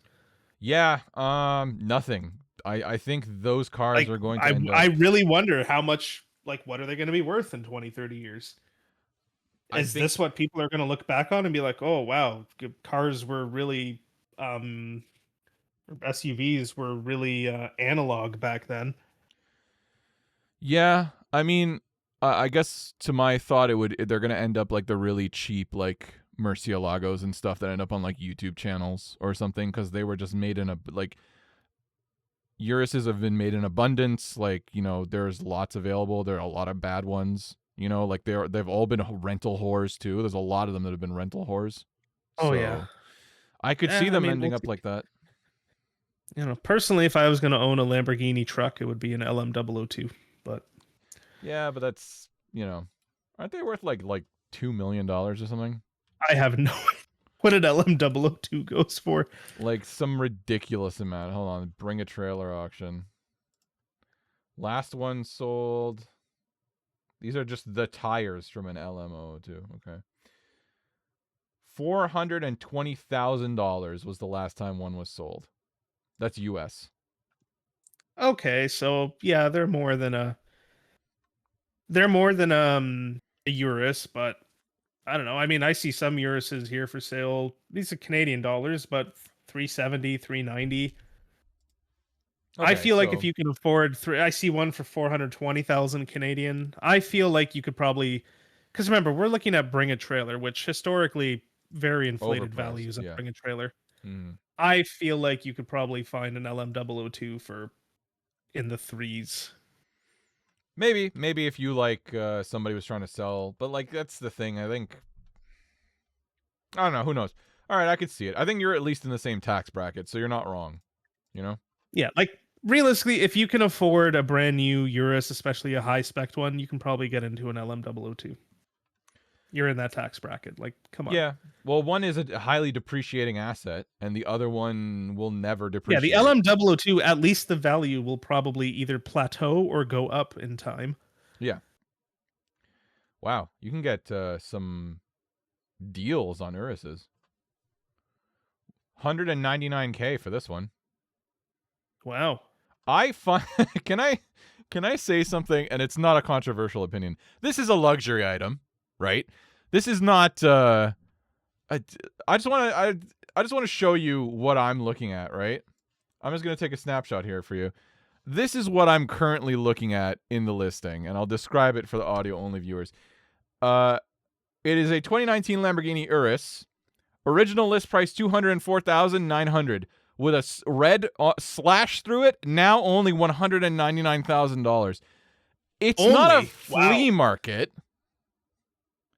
Speaker 1: yeah, nothing. I think those cars
Speaker 2: Like
Speaker 1: are going to end
Speaker 2: I
Speaker 1: up.
Speaker 2: really wonder how much like what are they going to be worth in 20, 30 years?
Speaker 1: I
Speaker 2: Is
Speaker 1: think
Speaker 2: this what people are going to look back on and be like, "Oh wow, cars were really um SUVs were really analog back then."
Speaker 1: yeah. I mean, I guess to my thought, they're gonna end up like the really cheap like Murcielagos and stuff that end up on like YouTube channels or something because they were just made in a like Uruses have been made in abundance. Like there's lots available. There are a lot of bad ones. Like they've all been rental whores too. There's a lot of them that have been rental whores.
Speaker 2: Oh yeah.
Speaker 1: So I could see
Speaker 2: I
Speaker 1: them
Speaker 2: mean,
Speaker 1: ending up like that.
Speaker 2: personally, if I was going to own a Lamborghini truck, it would be an LM002. But
Speaker 1: Yeah, but that's aren't they worth like $2 million or something?
Speaker 2: I have no idea what an LM002 goes for.
Speaker 1: Like some ridiculous amount. Hold on, bring a trailer auction. Last one sold. These are just the tires from an LM002. Okay. $420,000 was the last time one was sold. That's US.
Speaker 2: Okay, so yeah, they're more than a Urus, but I don't know. I mean, I see some Uruses here for sale. These are Canadian dollars, but 370, 390. I
Speaker 1: Okay,
Speaker 2: feel like if
Speaker 1: so
Speaker 2: you can afford three, I see one for 420,000 Canadian. I feel like you could probably, because remember, we're looking at Bring a Trailer, which historically very inflated
Speaker 1: overpriced.
Speaker 2: values of
Speaker 1: Yeah.
Speaker 2: Bring a Trailer.
Speaker 1: Mm-hmm.
Speaker 2: I feel like you could probably find an LM002 for in the threes.
Speaker 1: Maybe if you like somebody was trying to sell, but like that's the thing. I think I don't know. Who knows? All right, I could see it. I think you're at least in the same tax bracket, so you're not wrong. You know?
Speaker 2: Yeah, like realistically, if you can afford a brand new Urus, especially a high spec one, you can probably get into an LM002. You're in that tax bracket. Like, come on.
Speaker 1: Yeah. Well, one is a highly depreciating asset, and the other one will never
Speaker 2: Yeah, the
Speaker 1: depreciate.
Speaker 2: LM002, at least the value will probably either plateau or go up in time.
Speaker 1: Yeah. Wow, you can get some deals on Uruses. 199K for this one.
Speaker 2: Wow.
Speaker 1: I find can I say something, and it's not a controversial opinion. This is a luxury item, right? This is not I just want to I just want to show you what I'm looking at, right? I'm just going to take a snapshot here for you. This is what I'm currently looking at in the listing, and I'll describe it for the audio only viewers. It is a 2019 Lamborghini Urus. Original list price $204,900 with a red slash through it. Now only $199,000. It's not a
Speaker 2: Only? Wow.
Speaker 1: flea market.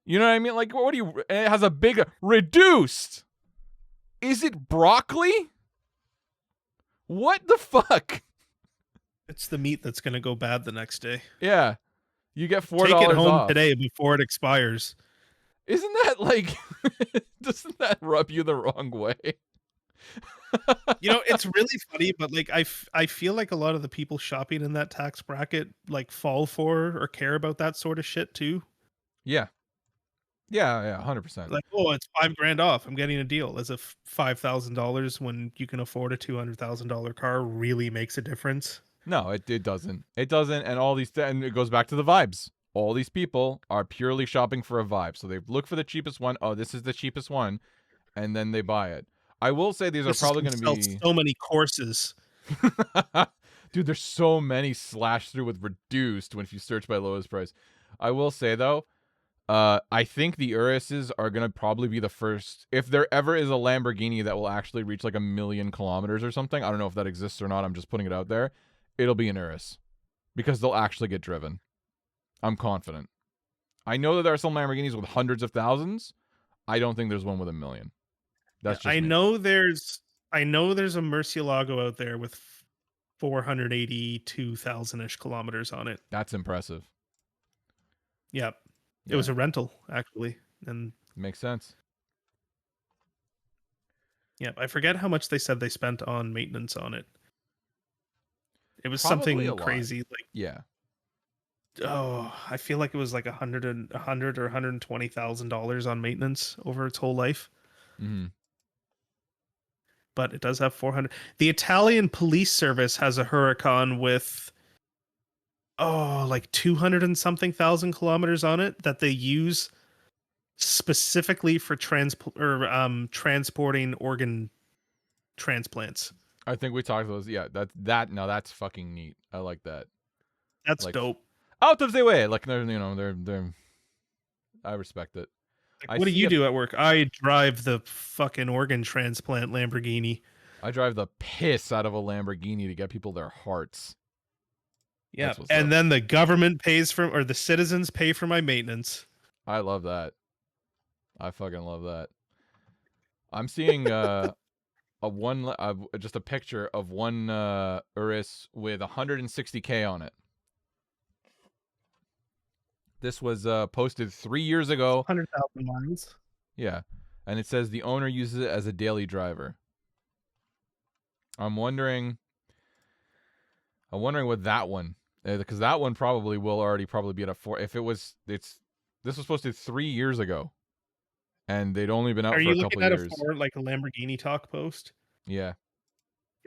Speaker 1: You know what I mean? Like, what do you? It has a big reduced. Is it broccoli? What the fuck?
Speaker 2: It's the meat that's going to go bad the next day.
Speaker 1: Yeah, you get $4
Speaker 2: Take it home
Speaker 1: off
Speaker 2: today before it expires.
Speaker 1: Isn't that like? Doesn't that rub you the wrong way?
Speaker 2: You know, it's really funny, but like I feel like a lot of the people shopping in that tax bracket like fall for or care about that sort of shit too.
Speaker 1: Yeah. Yeah, 100%.
Speaker 2: Like, oh, it's $5,000 off. I'm getting a deal. As if $5,000 when you can afford a $200,000 car really makes a difference.
Speaker 1: No, it doesn't. It doesn't, and all these and it goes back to the vibes. All these people are purely shopping for a vibe. So they look for the cheapest one. Oh, this is the cheapest one, and then they buy it. I will say these are probably going to be
Speaker 2: so many courses.
Speaker 1: Dude, there's so many slash through with reduced when if you search by lowest price. I will say though, I think the Uruses are going to probably be the first, if there ever is a Lamborghini that will actually reach like 1,000,000 kilometers or something. I don't know if that exists or not. I'm just putting it out there. It'll be an Urus because they'll actually get driven. I'm confident. I know that there are some Lamborghinis with hundreds of thousands. I don't think there's one with 1,000,000. That's just
Speaker 2: I
Speaker 1: me.
Speaker 2: know there's a Murcielago out there with 482,000-ish kilometers on it.
Speaker 1: That's impressive.
Speaker 2: Yep.
Speaker 1: Yeah.
Speaker 2: It was a rental, actually. And
Speaker 1: makes sense.
Speaker 2: Yeah, I forget how much they said they spent on maintenance on it. It was
Speaker 1: Probably
Speaker 2: something crazy, like
Speaker 1: yeah.
Speaker 2: Oh, I feel like it was like $100 or $120,000 on maintenance over its whole life.
Speaker 1: Mm-hmm.
Speaker 2: But it does have 400. The Italian police service has a Huracan with like 200 and something thousand kilometers on it that they use specifically for transporting organ transplants.
Speaker 1: I think we talked about those. Yeah, that's fucking neat. I like that.
Speaker 2: That's like, dope.
Speaker 1: Out of the way, like they're. I respect it.
Speaker 2: Like, what do you do at work? I drive the fucking organ transplant Lamborghini.
Speaker 1: I drive the piss out of a Lamborghini to get people their hearts.
Speaker 2: Yeah, and then the government pays for, or the citizens pay for my maintenance.
Speaker 1: I love that. I fucking love that. I'm seeing just a picture of one Urus with 160K on it. This was posted 3 years ago.
Speaker 2: 100,000 miles.
Speaker 1: Yeah, and it says the owner uses it as a daily driver. I'm wondering what that one, because that one probably will already be at a 4. If this was posted 3 years ago, and they'd only been out for a couple years. Are you looking at
Speaker 2: like a Lamborghini talk post?
Speaker 1: Yeah.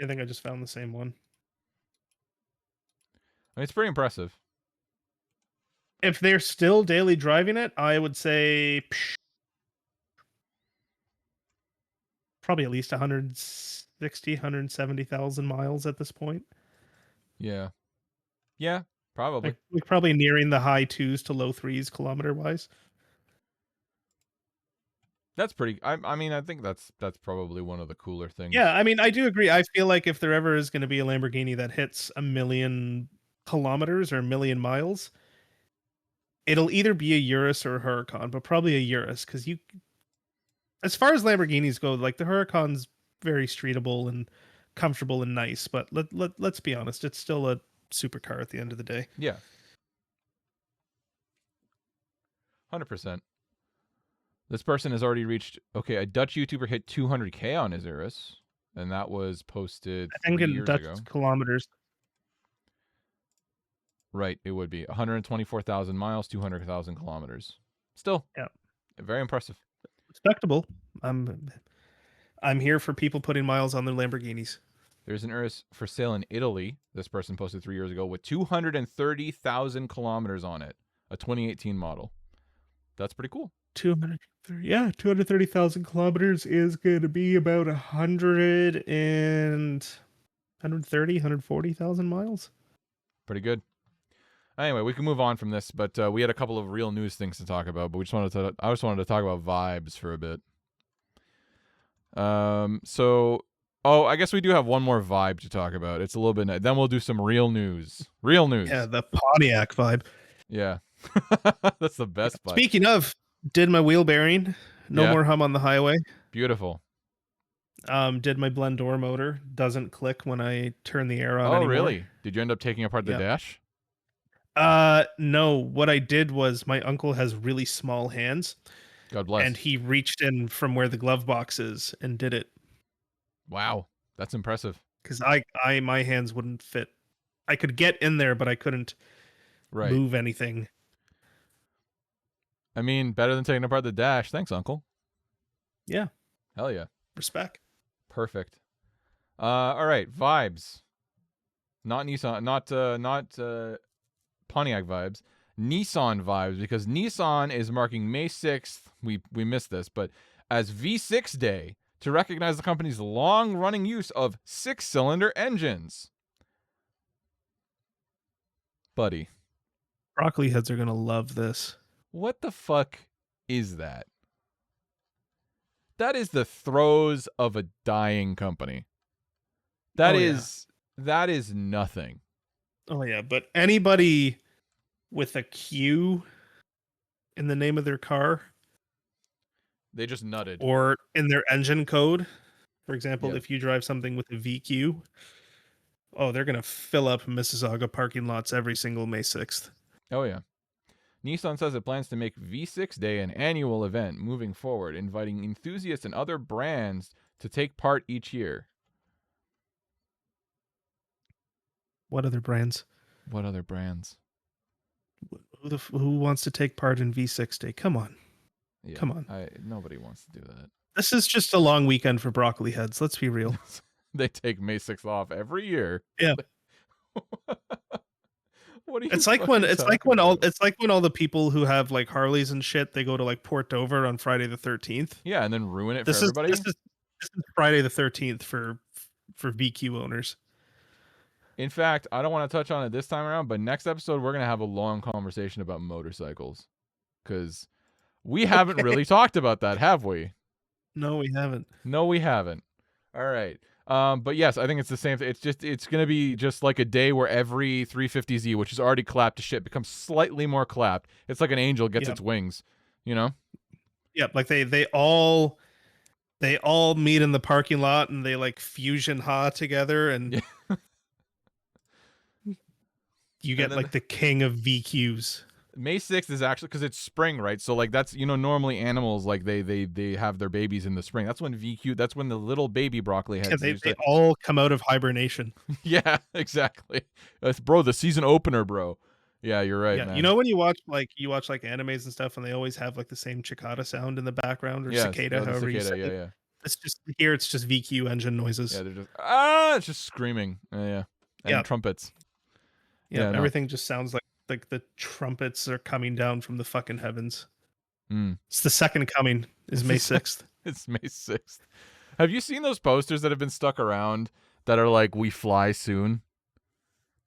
Speaker 2: I think I just found the same one.
Speaker 1: I mean, it's pretty impressive.
Speaker 2: If they're still daily driving it, I would say probably at least 160, 170,000 miles at this point.
Speaker 1: Yeah. Yeah, probably.
Speaker 2: Like probably nearing the high 2s to low 3s kilometer wise.
Speaker 1: That's pretty. I mean, I think that's probably one of the cooler things.
Speaker 2: Yeah, I mean, I do agree. I feel like if there ever is going to be a Lamborghini that hits 1,000,000 kilometers or 1,000,000 miles, it'll either be a Urus or a Huracan, but probably a Urus, because as far as Lamborghinis go, like the Huracan's very streetable and comfortable and nice, but let's be honest, it's still a supercar at the end of the day.
Speaker 1: Yeah. 100%. This person has already reached, a Dutch YouTuber hit 200K on his Urus, and that was posted 3 years ago.
Speaker 2: Dutch kilometers.
Speaker 1: Right, it would be 124,000 miles, 200,000 kilometers. Still,
Speaker 2: yeah,
Speaker 1: very impressive.
Speaker 2: Respectable. I'm here for people putting miles on their Lamborghinis.
Speaker 1: There's an Urus for sale in Italy. This person posted 3 years ago with 230,000 kilometers on it. A 2018 model. That's pretty cool.
Speaker 2: 230,000 kilometers is going to be about 140,000 miles.
Speaker 1: Pretty good. Anyway, we can move on from this, but we had a couple of real news things to talk about. But I just wanted to talk about vibes for a bit. I guess we do have one more vibe to talk about. It's a little bit. Then we'll do some real news. Real news.
Speaker 2: Yeah, the Pontiac vibe.
Speaker 1: Yeah, that's the best vibe.
Speaker 2: Speaking of, did my wheel bearing. No more hum on the highway.
Speaker 1: Beautiful.
Speaker 2: Did my blend door motor. Doesn't click when I turn the air on anymore.
Speaker 1: Really? Did you end up taking apart the dash?
Speaker 2: No. What I did was my uncle has really small hands.
Speaker 1: God bless.
Speaker 2: And he reached in from where the glove box is and did it.
Speaker 1: Wow, that's impressive.
Speaker 2: Because my hands wouldn't fit. I could get in there, but I couldn't move anything.
Speaker 1: I mean, better than taking apart the dash. Thanks, Uncle.
Speaker 2: Yeah.
Speaker 1: Hell yeah.
Speaker 2: Respect.
Speaker 1: Perfect. All right, vibes. Not Nissan, not Pontiac vibes. Nissan vibes, because Nissan is marking May 6th. We missed this, but as V6 Day to recognize the company's long-running use of 6-cylinder engines. Buddy.
Speaker 2: Broccoli heads are going to love this.
Speaker 1: What the fuck is that? That is the throes of a dying company. That is nothing.
Speaker 2: Oh yeah, but anybody with a Q in the name of their car,
Speaker 1: they just nutted.
Speaker 2: Or in their engine code, for example, if you drive something with a VQ, they're going to fill up Mississauga parking lots every single May 6th.
Speaker 1: Oh yeah. Nissan says it plans to make V6 Day an annual event moving forward, inviting enthusiasts and other brands to take part each year.
Speaker 2: What other brands?
Speaker 1: What other brands?
Speaker 2: Who wants to take part in V6 Day? Come on.
Speaker 1: Yeah,
Speaker 2: Come on.
Speaker 1: Nobody wants to do that.
Speaker 2: This is just a long weekend for broccoli heads. Let's be real.
Speaker 1: They take May 6th off every year.
Speaker 2: Yeah.
Speaker 1: What are you
Speaker 2: it's like when all the people who have like Harleys and shit, they go to like Port Dover on Friday the 13th.
Speaker 1: Yeah, and then ruin it for everybody.
Speaker 2: This is Friday the 13th for VQ owners.
Speaker 1: In fact, I don't want to touch on it this time around, but next episode we're gonna have a long conversation about motorcycles, because we haven't really talked about that, have we?
Speaker 2: No, we haven't.
Speaker 1: All right. But yes, I think it's the same thing. It's going to be just like a day where every 350Z, which is already clapped to shit, becomes slightly more clapped. It's like an angel gets its wings, you know?
Speaker 2: Yeah, like they all meet in the parking lot and they like fusion ha together, and you get like the king of VQs.
Speaker 1: May 6th is actually because it's spring, right? So like that's, normally animals like they have their babies in the spring. That's when that's when the little baby broccoli heads.
Speaker 2: Yeah, they all come out of hibernation.
Speaker 1: Yeah, exactly. Bro, the season opener, bro. Yeah, you're right,
Speaker 2: yeah,
Speaker 1: man.
Speaker 2: You know when you watch animes and stuff, and they always have like the same cicada sound in the background, or cicada, however you say it.
Speaker 1: Yeah.
Speaker 2: It's just here. It's just VQ engine noises.
Speaker 1: Yeah, they're just it's just screaming. And trumpets.
Speaker 2: Yeah, everything just sounds like the trumpets are coming down from the fucking heavens. It's the second coming is May 6th.
Speaker 1: It's May 6th. Have you seen those posters that have been stuck around that are like, "We fly soon"?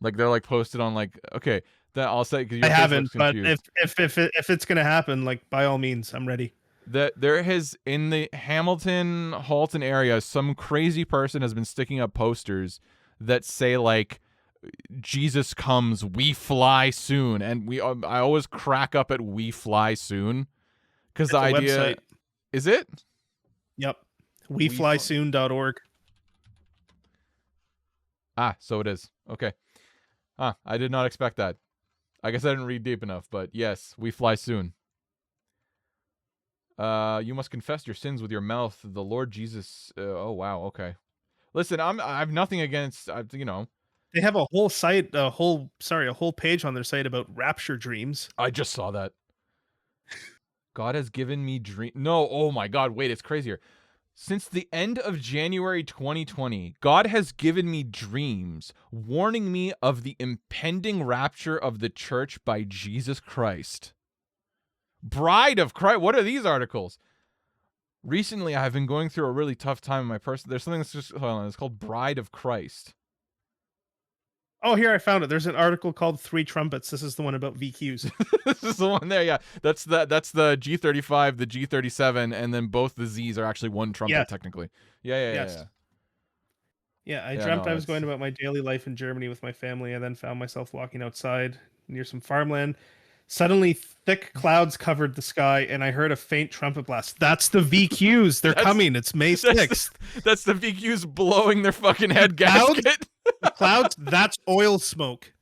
Speaker 1: Like they're like posted on like, okay, that I'll say, because
Speaker 2: I haven't, but if it's gonna happen, like by all means, I'm ready.
Speaker 1: That there has, in the Hamilton Halton area, some crazy person has been sticking up posters that say like, "Jesus comes, we fly soon," and I always crack up at "we fly soon" because the idea
Speaker 2: website.
Speaker 1: Is it?
Speaker 2: Yep, weflysoon.org.
Speaker 1: So it is. Okay. I did not expect that. I guess I didn't read deep enough, but yes, we fly soon. You must confess your sins with your mouth, the Lord Jesus. Oh wow. Okay. Listen, I have nothing against
Speaker 2: They have a whole site, a whole page on their site about rapture dreams.
Speaker 1: I just saw that. God has given me dream. No, oh my God, wait, it's crazier. Since the end of January 2020, God has given me dreams warning me of the impending rapture of the church by Jesus Christ. Bride of Christ. What are these articles? Recently, I've been going through a really tough time in my person. There's something that's just, hold on, it's called Bride of Christ.
Speaker 2: Oh, here I found it. There's an article called Three Trumpets. This is the one about VQs.
Speaker 1: This is the one there. Yeah, that's the G35, the G37, and then both the Zs are actually one trumpet technically. Yeah.
Speaker 2: Yes. Yeah, I
Speaker 1: Yeah,
Speaker 2: dreamt
Speaker 1: no,
Speaker 2: I was
Speaker 1: that's-
Speaker 2: going about my daily life in Germany with my family. I then found myself walking outside near some farmland. Suddenly, thick clouds covered the sky, and I heard a faint trumpet blast. That's the VQs. They're coming. It's May 6th.
Speaker 1: That's the VQs blowing their fucking head
Speaker 2: Clouds?
Speaker 1: gasket.
Speaker 2: The clouds, that's oil smoke.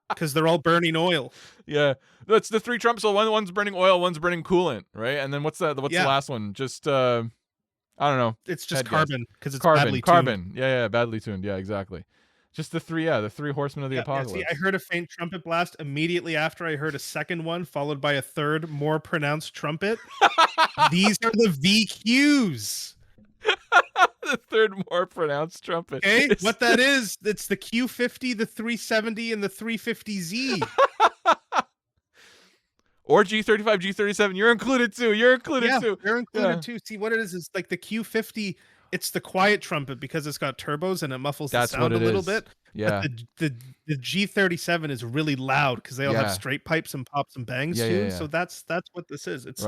Speaker 2: Because they're all burning oil.
Speaker 1: Yeah, that's the three trumpets. So one's burning oil, one's burning coolant, right? And then what's the last one? Just I don't know.
Speaker 2: It's just
Speaker 1: Head gas.
Speaker 2: carbon, because it's badly tuned.
Speaker 1: Carbon. Yeah, badly tuned. Yeah, exactly. Just the three horsemen of the apocalypse.
Speaker 2: See, I heard a faint trumpet blast immediately after I heard a second one, followed by a third, more pronounced trumpet. These are the VQs.
Speaker 1: The third more pronounced trumpet.
Speaker 2: Okay, what that is, it's the Q50, the 370, and the 350Z.
Speaker 1: Or G35, G37. You're included too. You're included too.
Speaker 2: They're included too. See, what it is like the Q50, it's the quiet trumpet because it's got turbos and it muffles the sound a little bit.
Speaker 1: Yeah.
Speaker 2: But the G37 is really loud because they all have straight pipes and pops and bangs too. So that's what this is. It's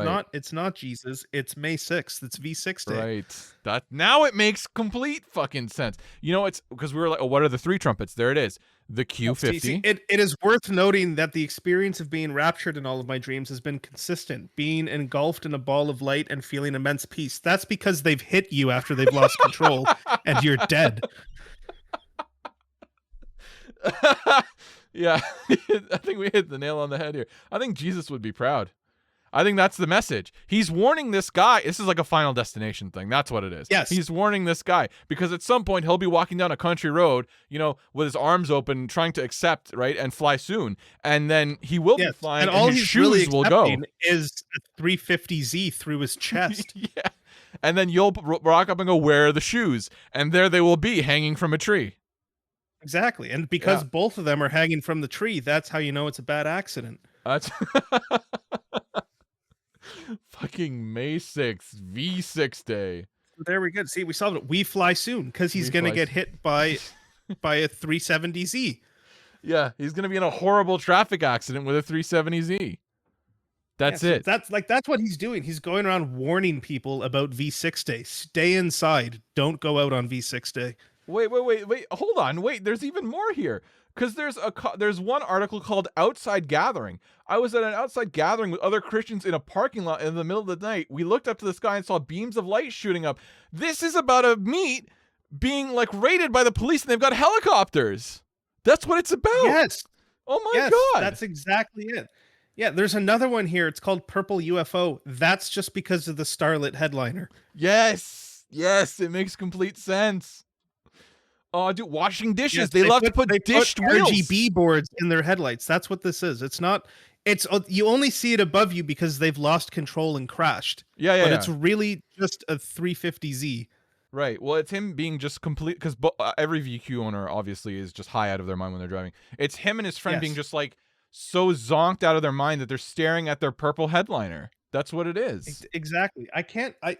Speaker 2: not Jesus. It's May 6th. It's V6 day.
Speaker 1: Right. That now it makes complete fucking sense. You know, it's because we were like, oh, what are the three trumpets? There it is. The Q50.
Speaker 2: See, it is worth noting that the experience of being raptured in all of my dreams has been consistent, being engulfed in a ball of light and feeling immense peace. That's because they've hit you after they've lost control and you're dead.
Speaker 1: Yeah, I think we hit the nail on the head here. I think Jesus would be proud. I think that's the message. He's warning this guy. This is like a Final Destination thing. That's what it is.
Speaker 2: Yes.
Speaker 1: He's warning this guy because at some point he'll be walking down a country road, you know, with his arms open, trying to accept, right, and fly soon. And then he will be flying, and all his shoes really will go.
Speaker 2: Is a 350Z through his chest.
Speaker 1: Yeah. And then you'll rock up and go, where are the shoes? And there they will be hanging from a tree.
Speaker 2: Exactly. And because both of them are hanging from the tree, that's how you know it's a bad accident.
Speaker 1: That's fucking May 6th, V6 day.
Speaker 2: There we go. See, we solved it. We fly soon because he's going to get hit by a 370Z.
Speaker 1: Yeah, he's going to be in a horrible traffic accident with a 370Z. That's it.
Speaker 2: That's what he's doing. He's going around warning people about V6 day. Stay inside. Don't go out on V6 day.
Speaker 1: Wait. Hold on. Wait, there's even more here. Because there's one article called Outside Gathering. I was at an outside gathering with other Christians in a parking lot in the middle of the night. We looked up to the sky and saw beams of light shooting up. This is about a meet being like raided by the police, and they've got helicopters. That's what it's about.
Speaker 2: Yes.
Speaker 1: Oh my God.
Speaker 2: That's exactly it. Yeah, there's another one here. It's called Purple UFO. That's just because of the starlit headliner.
Speaker 1: Yes, it makes complete sense. Oh, dude, washing dishes.
Speaker 2: Yes,
Speaker 1: they love to put dished wheels.
Speaker 2: RGB boards in their headlights. That's what this is. It's not. It's you only see it above you because they've lost control and crashed.
Speaker 1: Yeah.
Speaker 2: But it's really just a 350Z.
Speaker 1: Right. Well, it's him being just complete because every VQ owner obviously is just high out of their mind when they're driving. It's him and his friend being just like so zonked out of their mind that they're staring at their purple headliner. That's what it is.
Speaker 2: Exactly. Now that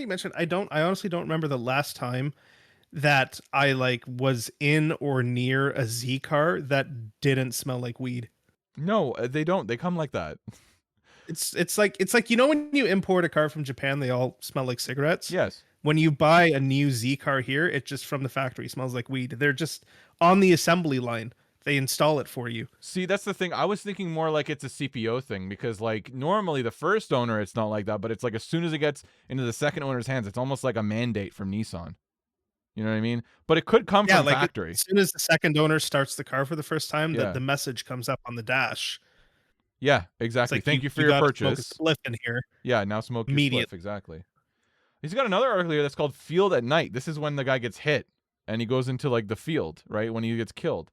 Speaker 2: you mentioned, I honestly don't remember the last time that I was in or near a Z car that didn't smell like weed.
Speaker 1: No, they don't. They come like that.
Speaker 2: It's like when you import a car from Japan, they all smell like cigarettes.
Speaker 1: Yes.
Speaker 2: When you buy a new Z car here, it just from the factory smells like weed. They're just on the assembly line. They install it for you.
Speaker 1: See, that's the thing. I was thinking more like it's a CPO thing because normally the first owner, it's not like that, but it's like as soon as it gets into the second owner's hands, it's almost like a mandate from Nissan. You know what I mean? But it could come from factory.
Speaker 2: As soon as the second owner starts the car for the first time, the message comes up on the dash.
Speaker 1: Yeah, exactly. Thank you for your purchase.
Speaker 2: Smoke a spliff in here.
Speaker 1: Yeah, now smoke your spliff. Exactly. He's got another article here that's called Field at Night. This is when the guy gets hit and he goes into the field, right? When he gets killed.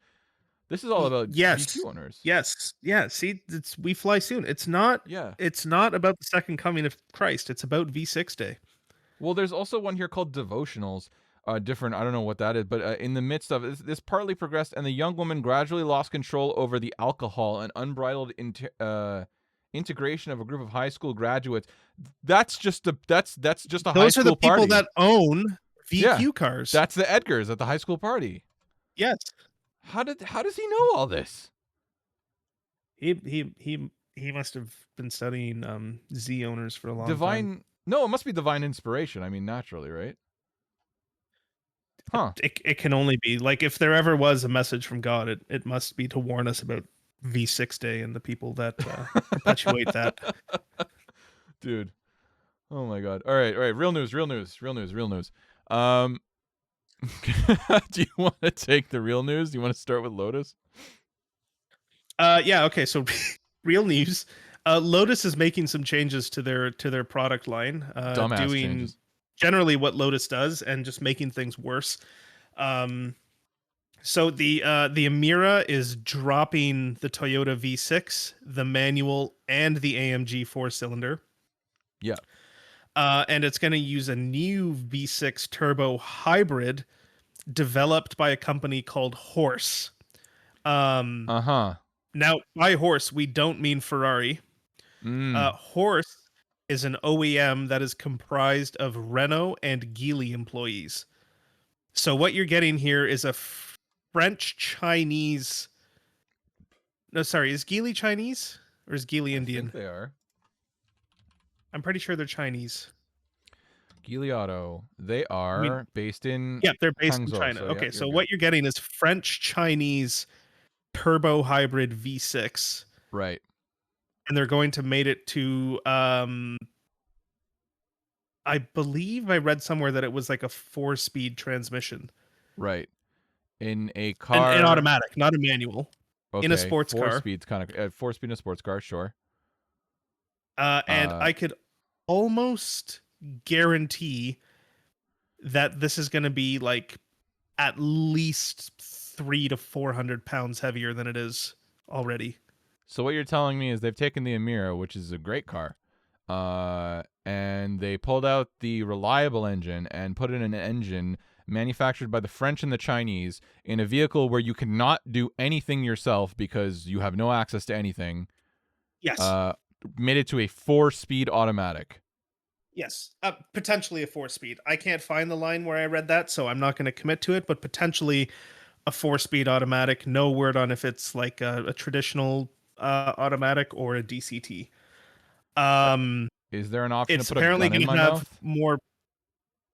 Speaker 1: This is all about VQ owners.
Speaker 2: Yes. Yeah. See, we fly soon. It's not about the second coming of Christ. It's about V6 day.
Speaker 1: Well, there's also one here called Devotionals. Different, I don't know what that is, but in the midst of it, this partly progressed, and the young woman gradually lost control over the alcohol and unbridled integration of a group of high school graduates. That's just a high school party.
Speaker 2: Those are the people that own VQ cars.
Speaker 1: That's the Edgars at the high school party.
Speaker 2: Yes.
Speaker 1: How does he know all this?
Speaker 2: He must have been studying Z owners for a long time.
Speaker 1: Divine? No, it must be divine inspiration. I mean, naturally, right? Huh.
Speaker 2: It can only be like if there ever was a message from God, it must be to warn us about V6 Day and the people that perpetuate that.
Speaker 1: Dude. Oh my god. All right, all right. Real news, real news, real news, real news. Um do you want to take the real news? Do you want to start with Lotus?
Speaker 2: Yeah, okay, so real news. Lotus is making some changes to their product line,
Speaker 1: Dumbass
Speaker 2: doing
Speaker 1: changes.
Speaker 2: generally what Lotus does and just making things worse. So the Emira is dropping the Toyota V6, the manual, and the AMG 4-cylinder.
Speaker 1: Yeah.
Speaker 2: And it's going to use a new V6 turbo hybrid developed by a company called Horse.
Speaker 1: Uh-huh.
Speaker 2: Now, by Horse, we don't mean Ferrari.
Speaker 1: Mm.
Speaker 2: Horse is an OEM that is comprised of Renault and Geely employees. So what you're getting here is a French Chinese. No, sorry, is Geely Chinese or is Geely
Speaker 1: I
Speaker 2: Indian?
Speaker 1: think they are.
Speaker 2: I'm pretty sure they're Chinese.
Speaker 1: Geely Auto. They are based in
Speaker 2: Yeah, they're based in
Speaker 1: Hangzhou.
Speaker 2: China.
Speaker 1: So yeah,
Speaker 2: Okay,
Speaker 1: you're
Speaker 2: so
Speaker 1: good.
Speaker 2: what you're getting is French Chinese turbo hybrid V6,
Speaker 1: Right.
Speaker 2: and they're going to mate it to I believe I read somewhere that it was like a 4-speed transmission.
Speaker 1: Right. In a
Speaker 2: An
Speaker 1: car.
Speaker 2: automatic, not a manual. In a
Speaker 1: Okay,
Speaker 2: sports
Speaker 1: four
Speaker 2: car.
Speaker 1: speeds kind of 4 speed in a sports car, sure.
Speaker 2: And
Speaker 1: Uh
Speaker 2: I could almost guarantee that this is going to be like at least 300 to 400 pounds heavier than it is already.
Speaker 1: so what you're telling me is they've taken the Emira, which is a great car, and they pulled out the reliable engine and put in an engine manufactured by the French and the Chinese in a vehicle where you cannot do anything yourself because you have no access to anything.
Speaker 2: Yes.
Speaker 1: Made it to a 4-speed automatic.
Speaker 2: Yes. Potentially a 4-speed. I can't find the line where I read that, so I'm not going to commit to it, but potentially a 4-speed automatic. No word on if it's like a traditional automatic or a DCT.
Speaker 1: Is there an option to
Speaker 2: It's
Speaker 1: put a
Speaker 2: apparently
Speaker 1: gun in
Speaker 2: going
Speaker 1: my
Speaker 2: to have
Speaker 1: mouth?
Speaker 2: more.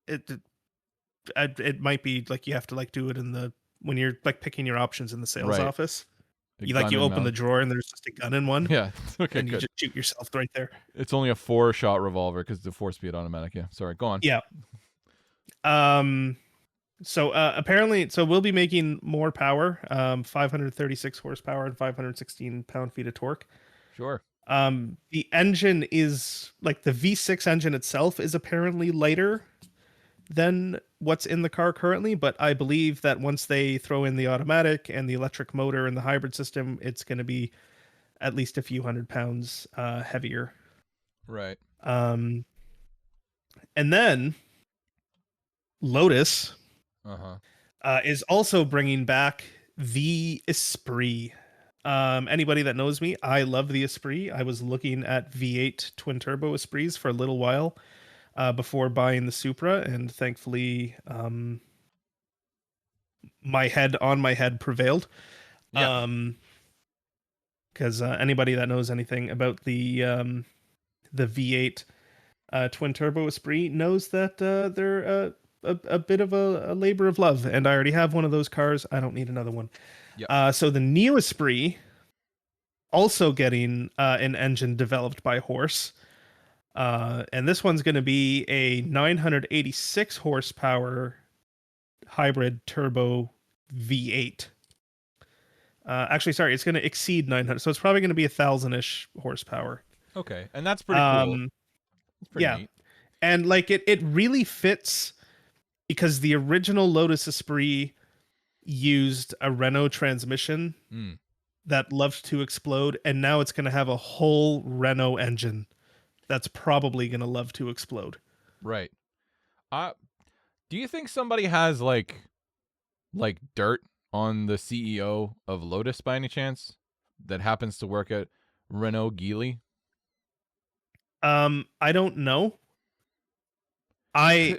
Speaker 2: It might be like you have to like do it in the when you're like picking your options in the sales
Speaker 1: Right.
Speaker 2: office.
Speaker 1: A
Speaker 2: You
Speaker 1: gun in
Speaker 2: open the
Speaker 1: mouth.
Speaker 2: drawer and there's just a gun in one,
Speaker 1: Yeah. Okay,
Speaker 2: and you
Speaker 1: good.
Speaker 2: just shoot yourself right there.
Speaker 1: It's only a 4-shot revolver because it's a 4-speed automatic. Yeah. Sorry. Go on.
Speaker 2: Yeah. So apparently, so we'll be making more power, 536 horsepower and 516 pound-feet of torque.
Speaker 1: Sure.
Speaker 2: The engine is like the V6 engine itself is apparently lighter than what's in the car currently, but I believe that once they throw in the automatic and the electric motor and the hybrid system, it's going to be at least a few hundred pounds heavier.
Speaker 1: Right.
Speaker 2: And then Lotus is also bringing back the Esprit. Anybody that knows me, I love the Esprit. I was looking at V8 twin turbo Esprits for a little while before buying the Supra, and thankfully, my head prevailed.
Speaker 1: Yeah.
Speaker 2: Because anybody that knows anything about the V8 twin turbo Esprit knows that they're a bit of a labor of love, and I already have one of those cars. I don't need another one.
Speaker 1: Yep.
Speaker 2: So the Neo Esprit also getting an engine developed by Horse. And this one's going to be a 986 horsepower hybrid turbo V8. Actually, sorry, it's going to exceed 900, so it's probably going to be 1,000-ish horsepower.
Speaker 1: Okay. And that's pretty cool. That's pretty
Speaker 2: Yeah,
Speaker 1: neat.
Speaker 2: and like it really fits because the original Lotus Esprit used a Renault transmission that loved to explode, and now it's going to have a whole Renault engine that's probably going to love to explode.
Speaker 1: Right. Do you think somebody has like dirt on the CEO of Lotus by any chance that happens to work at Renault Geely?
Speaker 2: I don't know. I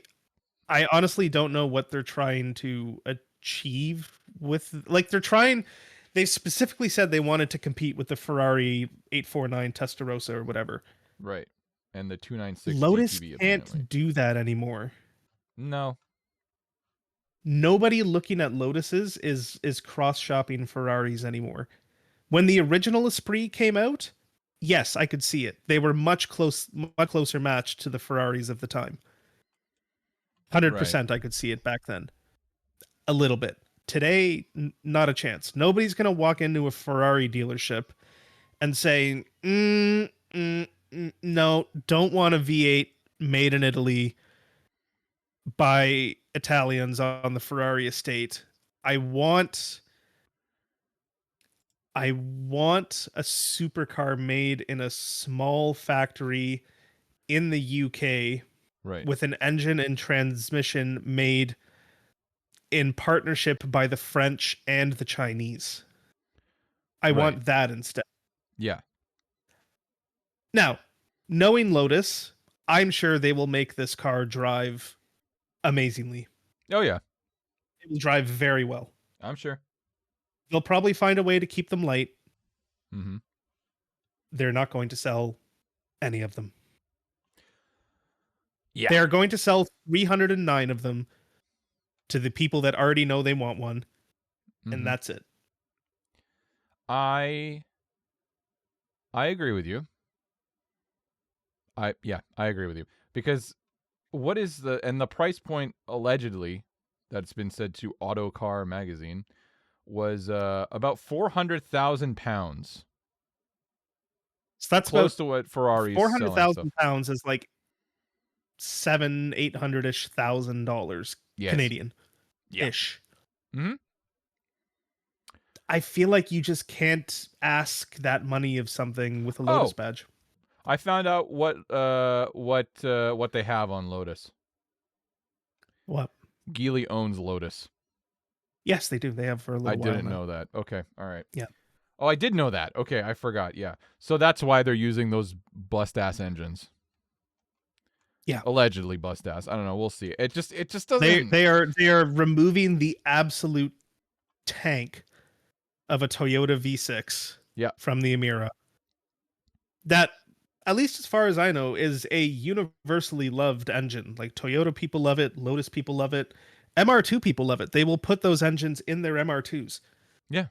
Speaker 2: honestly don't know what they're trying to achieve with like they're trying. They specifically said they wanted to compete with the Ferrari 849 Testarossa or whatever.
Speaker 1: Right. And the 296
Speaker 2: Lotus
Speaker 1: GTB apparently.
Speaker 2: can't do that anymore.
Speaker 1: No.
Speaker 2: Nobody looking at Lotuses is cross shopping Ferraris anymore. When the original Esprit came out, yes, I could see it. They were much closer matched to the Ferraris of the time. 100% I could see it back then. A little bit. Today, not a chance. Nobody's going to walk into a Ferrari dealership and say, no, don't want a V8 made in Italy by Italians on the Ferrari estate. I want a supercar made in a small factory in the UK
Speaker 1: Right.
Speaker 2: with an engine and transmission made in partnership by the French and the Chinese. I want that instead.
Speaker 1: Yeah.
Speaker 2: Now, knowing Lotus, I'm sure they will make this car drive amazingly.
Speaker 1: Oh yeah.
Speaker 2: It will drive very well.
Speaker 1: I'm sure.
Speaker 2: They'll probably find a way to keep them light.
Speaker 1: Mm-hmm.
Speaker 2: They're not going to sell any of them.
Speaker 1: Yeah.
Speaker 2: They're going to sell 309 of them to the people that already know they want one, and that's it.
Speaker 1: I agree with you. I agree with you. Because what is the price point allegedly that's been said to Autocar magazine was about £400,000.
Speaker 2: So that's
Speaker 1: close to what Ferrari's
Speaker 2: £400,000 is like $700,000-800,000 Canadian ish.
Speaker 1: Mm-hmm.
Speaker 2: I feel like you just can't ask that money of something with a Lotus badge.
Speaker 1: I found out what they have on Lotus.
Speaker 2: What?
Speaker 1: Geely owns Lotus.
Speaker 2: Yes, they do. They have for a little while.
Speaker 1: I didn't know that. Okay, all right.
Speaker 2: Yeah.
Speaker 1: Oh, I did know that. Okay, I forgot. Yeah. So that's why they're using those bust-ass engines.
Speaker 2: Yeah.
Speaker 1: Allegedly bust-ass. I don't know. We'll see. It just doesn't.
Speaker 2: They are removing the absolute tank of a Toyota V6 from the Emira. That, at least as far as I know, is a universally loved engine. Like Toyota people love it, Lotus people love it, MR2 people love it. They will put those engines in their MR2s.
Speaker 1: Yeah.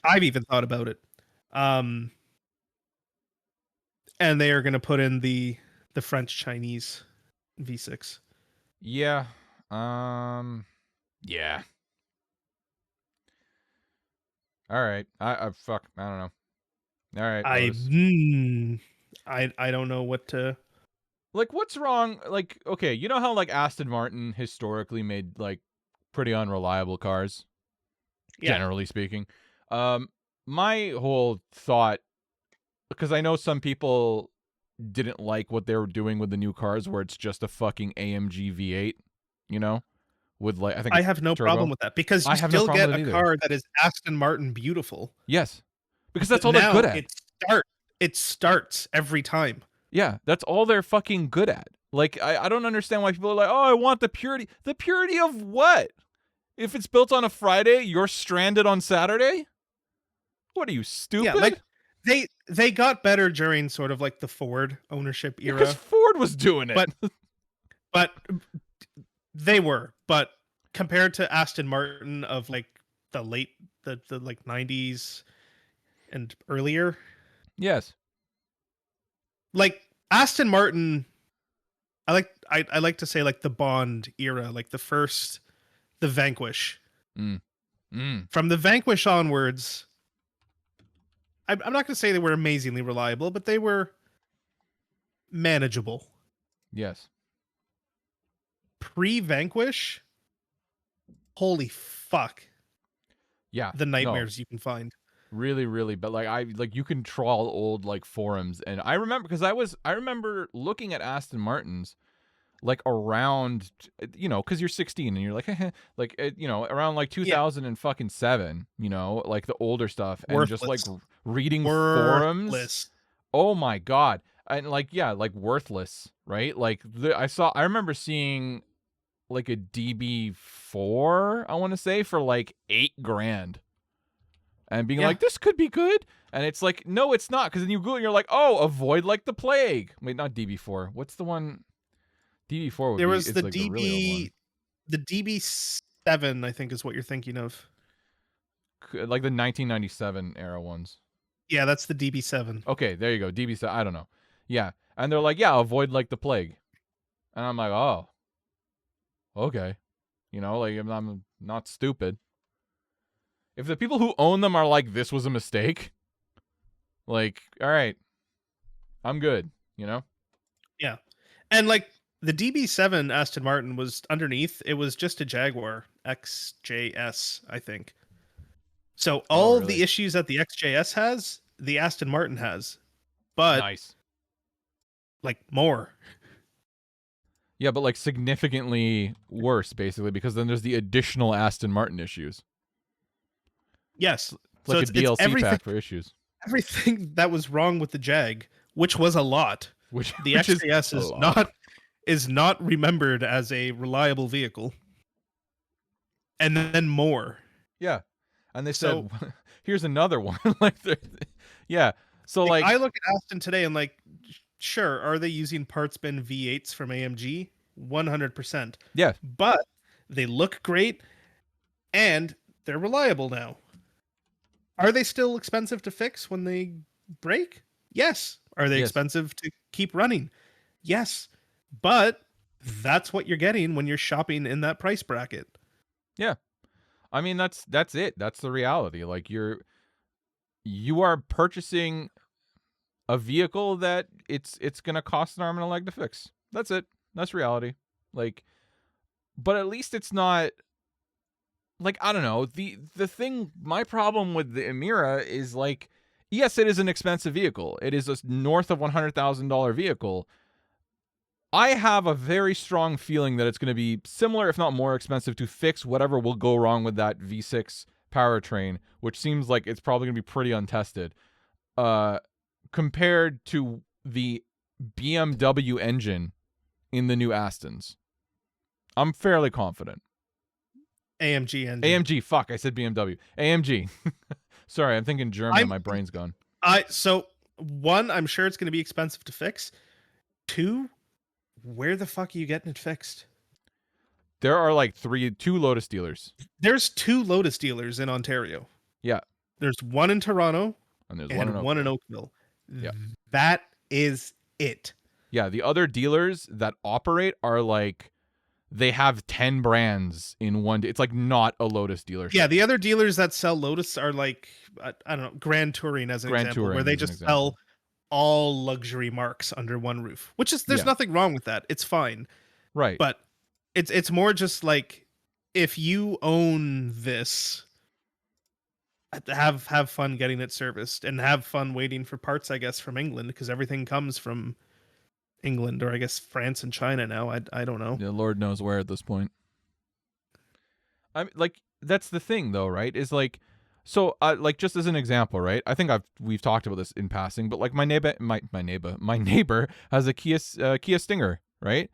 Speaker 2: I've even thought about it. And they are going to put in the French Chinese V6.
Speaker 1: Yeah. Yeah. All right. I fuck. I don't know. All right.
Speaker 2: I don't know what to.
Speaker 1: Like, what's wrong? Like, okay, you know how like Aston Martin historically made like pretty unreliable cars, generally speaking. My whole thought, because I know some people didn't like what they were doing with the new cars, where it's just a fucking AMG V8, you know, with like I
Speaker 2: have no problem with that, because you still get a car that is Aston Martin beautiful.
Speaker 1: Yes, because that's all they're good at.
Speaker 2: It starts every time.
Speaker 1: Yeah, that's all they're fucking good at. Like, I don't understand why people are like, oh, I want the purity. The purity of what? If it's built on a Friday, you're stranded on Saturday? What are you, stupid?
Speaker 2: Yeah, like they got better during sort of like the Ford ownership era.
Speaker 1: Because Ford was doing it.
Speaker 2: But they were. But compared to Aston Martin of like the like 90s and earlier.
Speaker 1: Yes.
Speaker 2: Like Aston Martin, I like to say like the Bond era, like the Vanquish. From the Vanquish onwards, I'm not going to say they were amazingly reliable, but they were manageable.
Speaker 1: Yes.
Speaker 2: Pre-Vanquish, holy fuck.
Speaker 1: Yeah.
Speaker 2: The nightmares you can find.
Speaker 1: Really, really, but like you can trawl old like forums, and I remember because I remember looking at Aston Martins like around, you know, because you're 16 and you're like like you know, around like 2007, you know, like the older stuff, and just like reading forums. Oh my god. And like, yeah, like worthless, right? Like I remember seeing like a DB4, I want to say, for like $8,000, and being like, this could be good. And it's like, no, it's not, because then you Google and you're like, oh, avoid like the plague. Wait, not DB4. What's the one? DB4
Speaker 2: There was
Speaker 1: is
Speaker 2: the
Speaker 1: like the really old one.
Speaker 2: the DB7, I think is what you're thinking of.
Speaker 1: Like the 1997 era ones.
Speaker 2: Yeah, that's the DB7.
Speaker 1: Okay, there you go. DB7. I don't know. Yeah, and they're like, yeah, avoid like the plague, and I'm like, oh, okay, like I'm not stupid. If the people who own them are like, this was a mistake, like, all right, I'm good.
Speaker 2: Yeah, and like the DB7 Aston Martin was underneath. It was just a Jaguar XJS, I think. So all of
Speaker 1: really?
Speaker 2: the issues that the XJS has, the Aston Martin has, but
Speaker 1: Nice.
Speaker 2: like more.
Speaker 1: Yeah, but like significantly worse, basically, because then there's the additional Aston Martin issues.
Speaker 2: Yes,
Speaker 1: It's like a DLC pack for issues.
Speaker 2: Everything that was wrong with the Jag, which was a lot.
Speaker 1: Which
Speaker 2: The
Speaker 1: which
Speaker 2: XJS is not remembered as a reliable vehicle. And then more.
Speaker 1: Yeah. And they said, here's another one. Like, yeah. So like
Speaker 2: I look at Aston today and like, sure, are they using parts bin V8s from AMG? 100%.
Speaker 1: Yeah.
Speaker 2: But they look great and they're reliable now. Are they still expensive to fix when they break? Yes. Are they expensive to keep running? Yes. But that's what you're getting when you're shopping in that price bracket.
Speaker 1: Yeah. I mean, that's it. That's the reality. Like, you are purchasing a vehicle that it's going to cost an arm and a leg to fix. That's it. That's reality. Like, but at least it's not like, I don't know. The thing, my problem with the Emira is like, yes, it is an expensive vehicle. It is a north of $100,000 vehicle. I have a very strong feeling that it's going to be similar, if not more expensive, to fix whatever will go wrong with that V6 powertrain, which seems like it's probably going to be pretty untested, compared to the BMW engine in the new Astons. I'm fairly confident.
Speaker 2: AMG engine.
Speaker 1: AMG, fuck, I said BMW. AMG. Sorry, I'm thinking German and my brain's gone.
Speaker 2: So, one, I'm sure it's going to be expensive to fix. Two, where the fuck are you getting it fixed?
Speaker 1: There are like two Lotus dealers.
Speaker 2: There's 2 Lotus dealers in Ontario.
Speaker 1: Yeah.
Speaker 2: There's one in Toronto
Speaker 1: and there's
Speaker 2: one in Oakville.
Speaker 1: Yeah.
Speaker 2: That is it.
Speaker 1: Yeah, the other dealers that operate are like, they have 10 brands in one. It's like not a Lotus dealership.
Speaker 2: Yeah, the other dealers that sell Lotus are like, I don't know, Grand Touring as an example, where they just sell all luxury marks under one roof, which is, there's nothing wrong with that. It's fine.
Speaker 1: Right.
Speaker 2: But it's more just like, if you own this, have fun getting it serviced and have fun waiting for parts, I guess, from England, because everything comes from England, or I guess France and China now. I don't know.
Speaker 1: Yeah, Lord knows where at this point. I mean, like, that's the thing though, right? Is like, so like, just as an example, right? I think we've talked about this in passing, but like my neighbor has a Kia Stinger, right?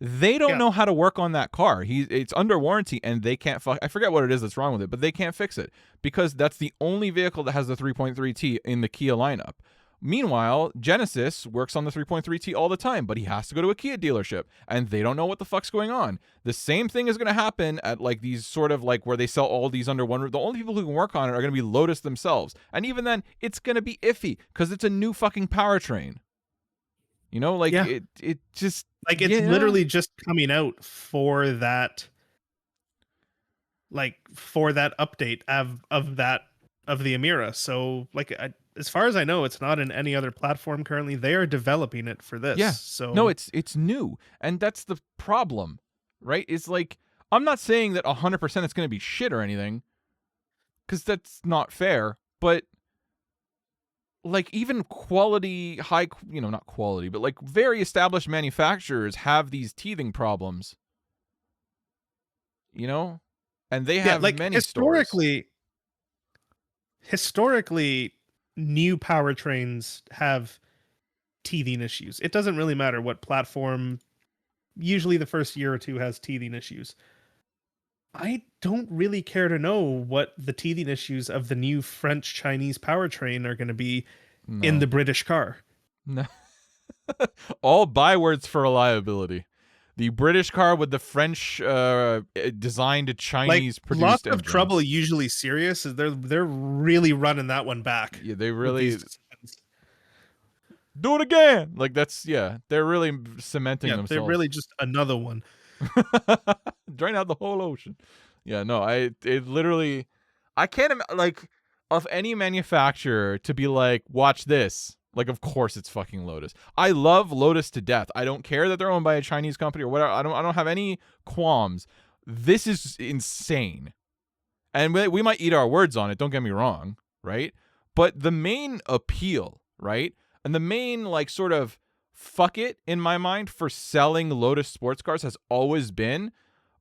Speaker 1: They don't know how to work on that car. It's under warranty and they can't I forget what it is that's wrong with it, but they can't fix it because that's the only vehicle that has the 3.3T in the Kia lineup. Meanwhile, Genesis works on the 3.3T all the time, but he has to go to a Kia dealership, and they don't know what the fuck's going on. The same thing is going to happen at like these sort of like where they sell all these under one roof. The only people who can work on it are going to be Lotus themselves, and even then, it's going to be iffy because it's a new fucking powertrain. Like it just
Speaker 2: like it's literally just coming out for that, like for that update of the Emira. So like as far as I know, it's not in any other platform currently. They are developing it for this.
Speaker 1: Yeah.
Speaker 2: So
Speaker 1: no, it's new, and that's the problem, right? It's like, I'm not saying that 100% it's going to be shit or anything, because that's not fair. But like, even quality, not quality, but like very established manufacturers have these teething problems. And they have
Speaker 2: like
Speaker 1: many
Speaker 2: historically, new powertrains have teething issues. It doesn't really matter what platform usually the first year or two has teething issues. I don't really care to know what the teething issues of the new French Chinese powertrain are going to be in
Speaker 1: No.
Speaker 2: the British car.
Speaker 1: No. All bywords for reliability. The British car with the French designed
Speaker 2: Like
Speaker 1: Chinese
Speaker 2: lots
Speaker 1: produced
Speaker 2: of
Speaker 1: engine.
Speaker 2: trouble, usually serious. They're really running that one back.
Speaker 1: Yeah, they
Speaker 2: With these
Speaker 1: really
Speaker 2: decisions.
Speaker 1: do it again. Like that's they're really cementing
Speaker 2: Yeah, they're
Speaker 1: themselves.
Speaker 2: really just another one.
Speaker 1: Drain out the whole ocean. Yeah, no, it literally I can't like of any manufacturer to be like, watch this. Like, of course it's fucking Lotus. I love Lotus to death. I don't care that they're owned by a Chinese company or whatever. I don't have any qualms. This is insane. And we might eat our words on it, don't get me wrong, right? But the main appeal, right? And the main like sort of fuck it in my mind for selling Lotus sports cars has always been,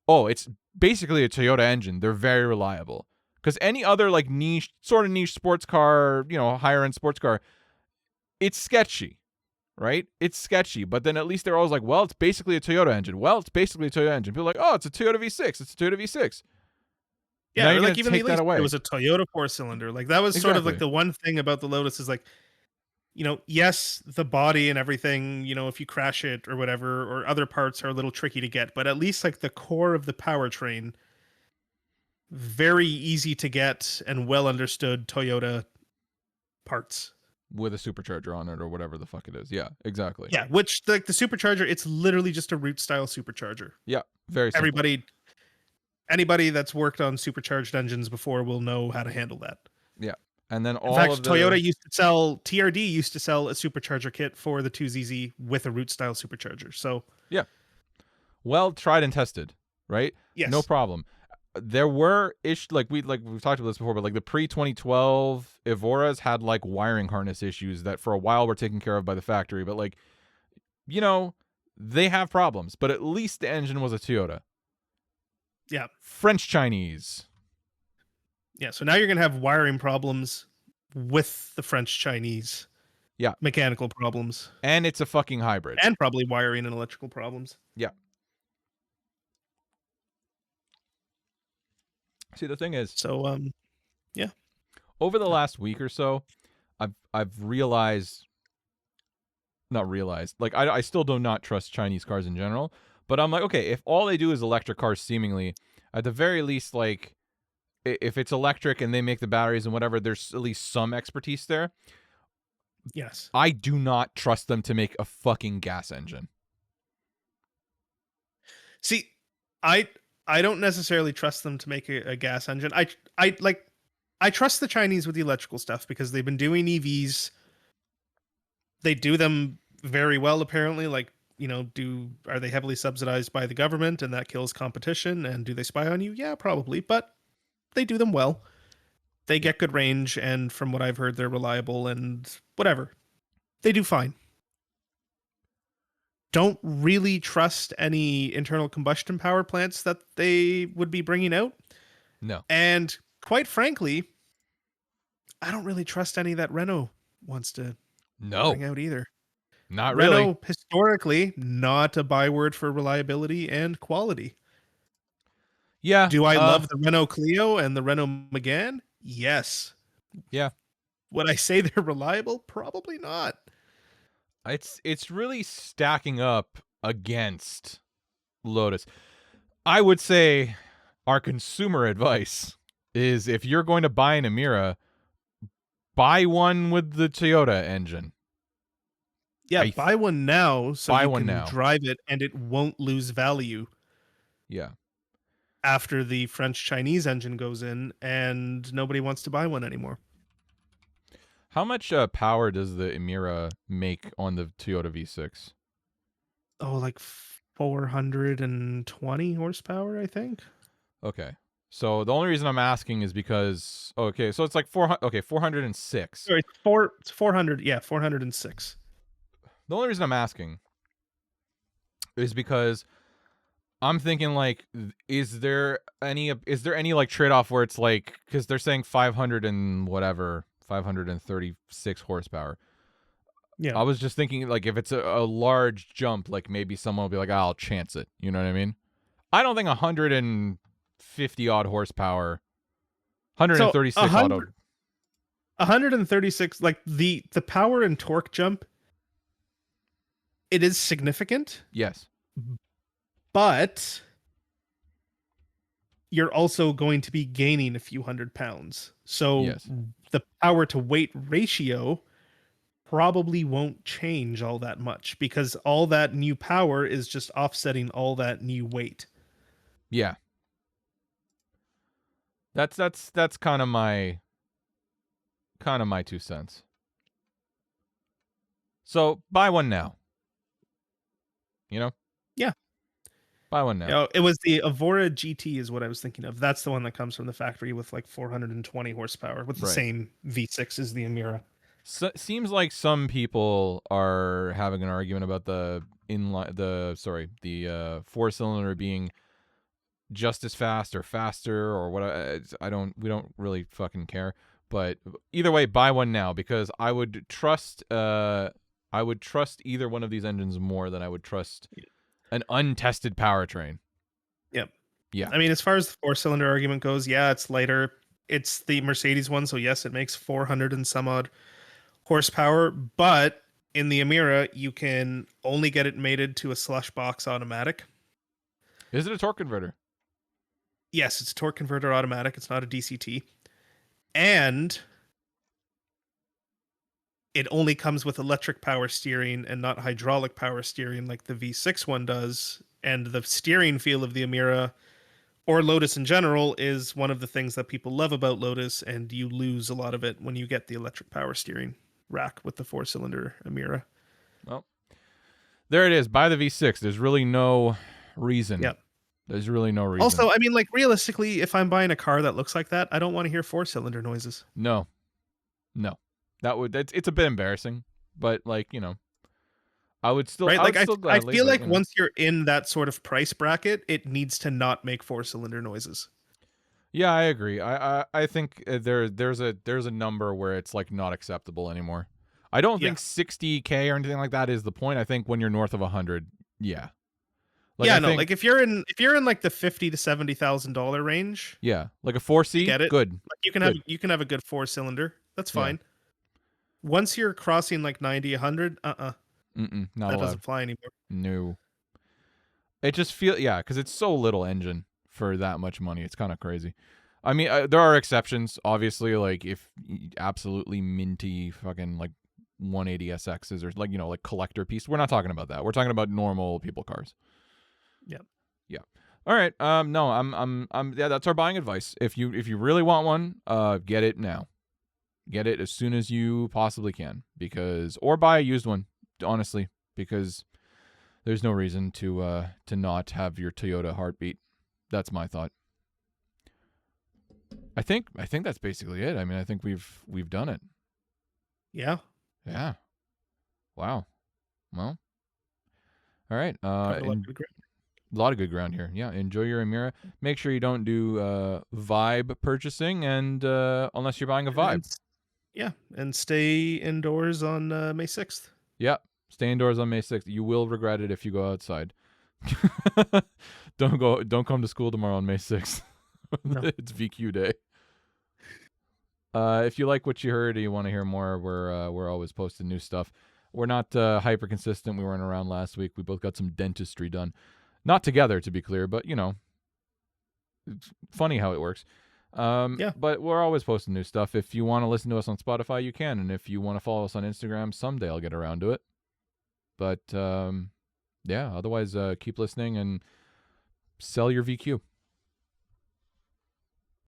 Speaker 1: oh, it's basically a Toyota engine. They're very reliable. Because any other like niche sports car, higher end sports car, it's sketchy, right? It's sketchy. But then at least they're always like, well, it's basically a Toyota engine. Well, it's basically a Toyota engine. People are like, oh, it's a Toyota V6. It's a Toyota V6. Now
Speaker 2: Yeah,
Speaker 1: you're
Speaker 2: or
Speaker 1: going
Speaker 2: like
Speaker 1: to
Speaker 2: even
Speaker 1: take
Speaker 2: the
Speaker 1: that
Speaker 2: Elise, it
Speaker 1: away.
Speaker 2: was a Toyota 4-cylinder. Like that was sort of like
Speaker 1: Exactly.
Speaker 2: the one thing about the Lotus is like, yes, the body and everything, if you crash it or whatever, or other parts are a little tricky to get, but at least like the core of the powertrain, very easy to get and well understood Toyota parts.
Speaker 1: With a supercharger on it or whatever the fuck it is. Yeah, exactly.
Speaker 2: Yeah, which like the supercharger, it's literally just a root style supercharger.
Speaker 1: Yeah, very simple.
Speaker 2: Anybody that's worked on supercharged engines before will know how to handle that.
Speaker 1: Yeah. And then
Speaker 2: In
Speaker 1: all
Speaker 2: fact,
Speaker 1: of the
Speaker 2: TRD used to sell a supercharger kit for the 2ZZ with a root style supercharger. So,
Speaker 1: yeah, well tried and tested, right?
Speaker 2: yes.
Speaker 1: No problem. There were we've talked about this before, but like the pre-2012 Evoras had like wiring harness issues that for a while were taken care of by the factory, but like they have problems, but at least the engine was a Toyota.
Speaker 2: Yeah.
Speaker 1: French Chinese.
Speaker 2: Yeah, so now you're going to have wiring problems with the French Chinese.
Speaker 1: Yeah.
Speaker 2: Mechanical problems.
Speaker 1: And it's a fucking hybrid.
Speaker 2: And probably wiring and electrical problems.
Speaker 1: Yeah. See, the thing is,
Speaker 2: so yeah.
Speaker 1: Over the last week or so, I've I still do not trust Chinese cars in general, but I'm like, okay, if all they do is electric cars seemingly, at the very least, like if it's electric and they make the batteries and whatever, there's at least some expertise there.
Speaker 2: Yes.
Speaker 1: I do not trust them to make a fucking gas engine.
Speaker 2: See, I don't necessarily trust them to make a gas engine. I trust the Chinese with the electrical stuff because they've been doing EVs. They do them very well, apparently. Like, are they heavily subsidized by the government and that kills competition? And do they spy on you? Yeah, probably. But they do them well. They get good range, and from what I've heard, they're reliable and whatever. They do fine. Don't really trust any internal combustion power plants that they would be bringing out.
Speaker 1: No.
Speaker 2: And quite frankly, I don't really trust any that Renault wants to bring out either.
Speaker 1: Not really.
Speaker 2: Renault, historically, not a byword for reliability and quality.
Speaker 1: Yeah.
Speaker 2: Do I love the Renault Clio and the Renault Megane? Yes.
Speaker 1: Yeah.
Speaker 2: Would I say they're reliable? Probably not.
Speaker 1: It's really stacking up against Lotus. I would say our consumer advice is if you're going to buy an Emira, buy one with the Toyota engine.
Speaker 2: Yeah, buy one now so you can drive it and it won't lose value.
Speaker 1: Yeah.
Speaker 2: After the French Chinese engine goes in and nobody wants to buy one anymore.
Speaker 1: How much power does the Emira make on the Toyota V6?
Speaker 2: Oh, like 420 horsepower, I think.
Speaker 1: Okay. So the only reason I'm asking is because so it's like 406.
Speaker 2: Sorry, it's 400, yeah, 406.
Speaker 1: The only reason I'm asking is because I'm thinking like is there any like trade-off where it's like cuz they're saying 536 horsepower.
Speaker 2: Yeah.
Speaker 1: I was just thinking, like, if it's a large jump, like maybe someone will be like, I'll chance it. You know what I mean? I don't think 150 odd horsepower,
Speaker 2: So
Speaker 1: 136 auto.
Speaker 2: 136, like the power and torque jump, it is significant,
Speaker 1: Yes.
Speaker 2: but you're also going to be gaining a few 100 pounds. So
Speaker 1: Yes.
Speaker 2: the power to weight ratio probably won't change all that much because all that new power is just offsetting all that new weight.
Speaker 1: Yeah. That's kind of my 2 cents. So buy one now. You know?
Speaker 2: Yeah.
Speaker 1: Buy one now.
Speaker 2: You know, it was the Evora GT is what I was thinking of. That's the one that comes from the factory with like 420 horsepower with the
Speaker 1: Right.
Speaker 2: same V6 as the Emira.
Speaker 1: So, seems like some people are having an argument about the four-cylinder being just as fast or faster or what. We don't really fucking care. But either way, buy one now because I would trust either one of these engines more than I would trust an untested powertrain.
Speaker 2: Yep.
Speaker 1: Yeah.
Speaker 2: I mean, as far as the 4-cylinder argument goes, yeah, it's lighter. It's the Mercedes one, so yes, it makes 400 and some odd horsepower, but in the Emira, you can only get it mated to a slush box automatic.
Speaker 1: Is it a torque converter?
Speaker 2: Yes, it's a torque converter automatic. It's not a DCT. And it only comes with electric power steering and not hydraulic power steering like the V6 one does. And the steering feel of the Emira or Lotus in general is one of the things that people love about Lotus, and you lose a lot of it when you get the electric power steering rack with the 4-cylinder Emira.
Speaker 1: Well, there it is. Buy the V6. There's really no reason.
Speaker 2: Yep.
Speaker 1: There's really no reason.
Speaker 2: Also, I mean, like, realistically, if I'm buying a car that looks like that, I don't want to hear 4-cylinder noises.
Speaker 1: No. It's a bit embarrassing, but like, you know, I would still,
Speaker 2: right?
Speaker 1: I
Speaker 2: feel like once you're in that sort of price bracket, it needs to not make 4-cylinder noises.
Speaker 1: Yeah, I agree. I think there's a number where it's like not acceptable anymore. I don't think 60K or anything like that is the point. I think when you're north of 100, yeah.
Speaker 2: Like, yeah, like if you're in like the $50,000 to $70,000 range,
Speaker 1: yeah, like a 4C,
Speaker 2: get it.
Speaker 1: Good.
Speaker 2: Like you can have a good 4-cylinder. That's fine.
Speaker 1: Yeah.
Speaker 2: Once you're crossing like 90, 100,
Speaker 1: not
Speaker 2: that
Speaker 1: allowed.
Speaker 2: doesn't fly anymore.
Speaker 1: No. It just because it's so little engine for that much money. It's kind of crazy. I mean, there are exceptions, obviously, like if absolutely minty fucking like 180 SXs or like, you know, like collector piece. We're not talking about that. We're talking about normal people cars.
Speaker 2: Yeah.
Speaker 1: Yeah. All right. No, I'm yeah, that's our buying advice. If you really want one, get it now. Get it as soon as you possibly can or buy a used one, honestly, because there's no reason to not have your Toyota heartbeat. That's my thought. I think that's basically it. I mean, I think we've done it.
Speaker 2: Yeah.
Speaker 1: Yeah. Wow. Well. All right. A lot of good ground here. Yeah. Enjoy your Emira. Make sure you don't do Vibe purchasing, and unless you're buying a Vibe.
Speaker 2: And stay indoors on May 6th.
Speaker 1: Yeah. Stay indoors on May 6th. You will regret it if you go outside. Don't come to school tomorrow on May 6th. No. It's VQ day. If you like what you heard or you want to hear more, we're always posting new stuff. We're not hyper consistent. We weren't around last week. We both got some dentistry done. Not together, to be clear, but you know, it's funny how it works. But we're always posting new stuff. If you want to listen to us on Spotify, you can. And if you want to follow us on Instagram, someday I'll get around to it. But yeah, otherwise, keep listening and sell your VQ.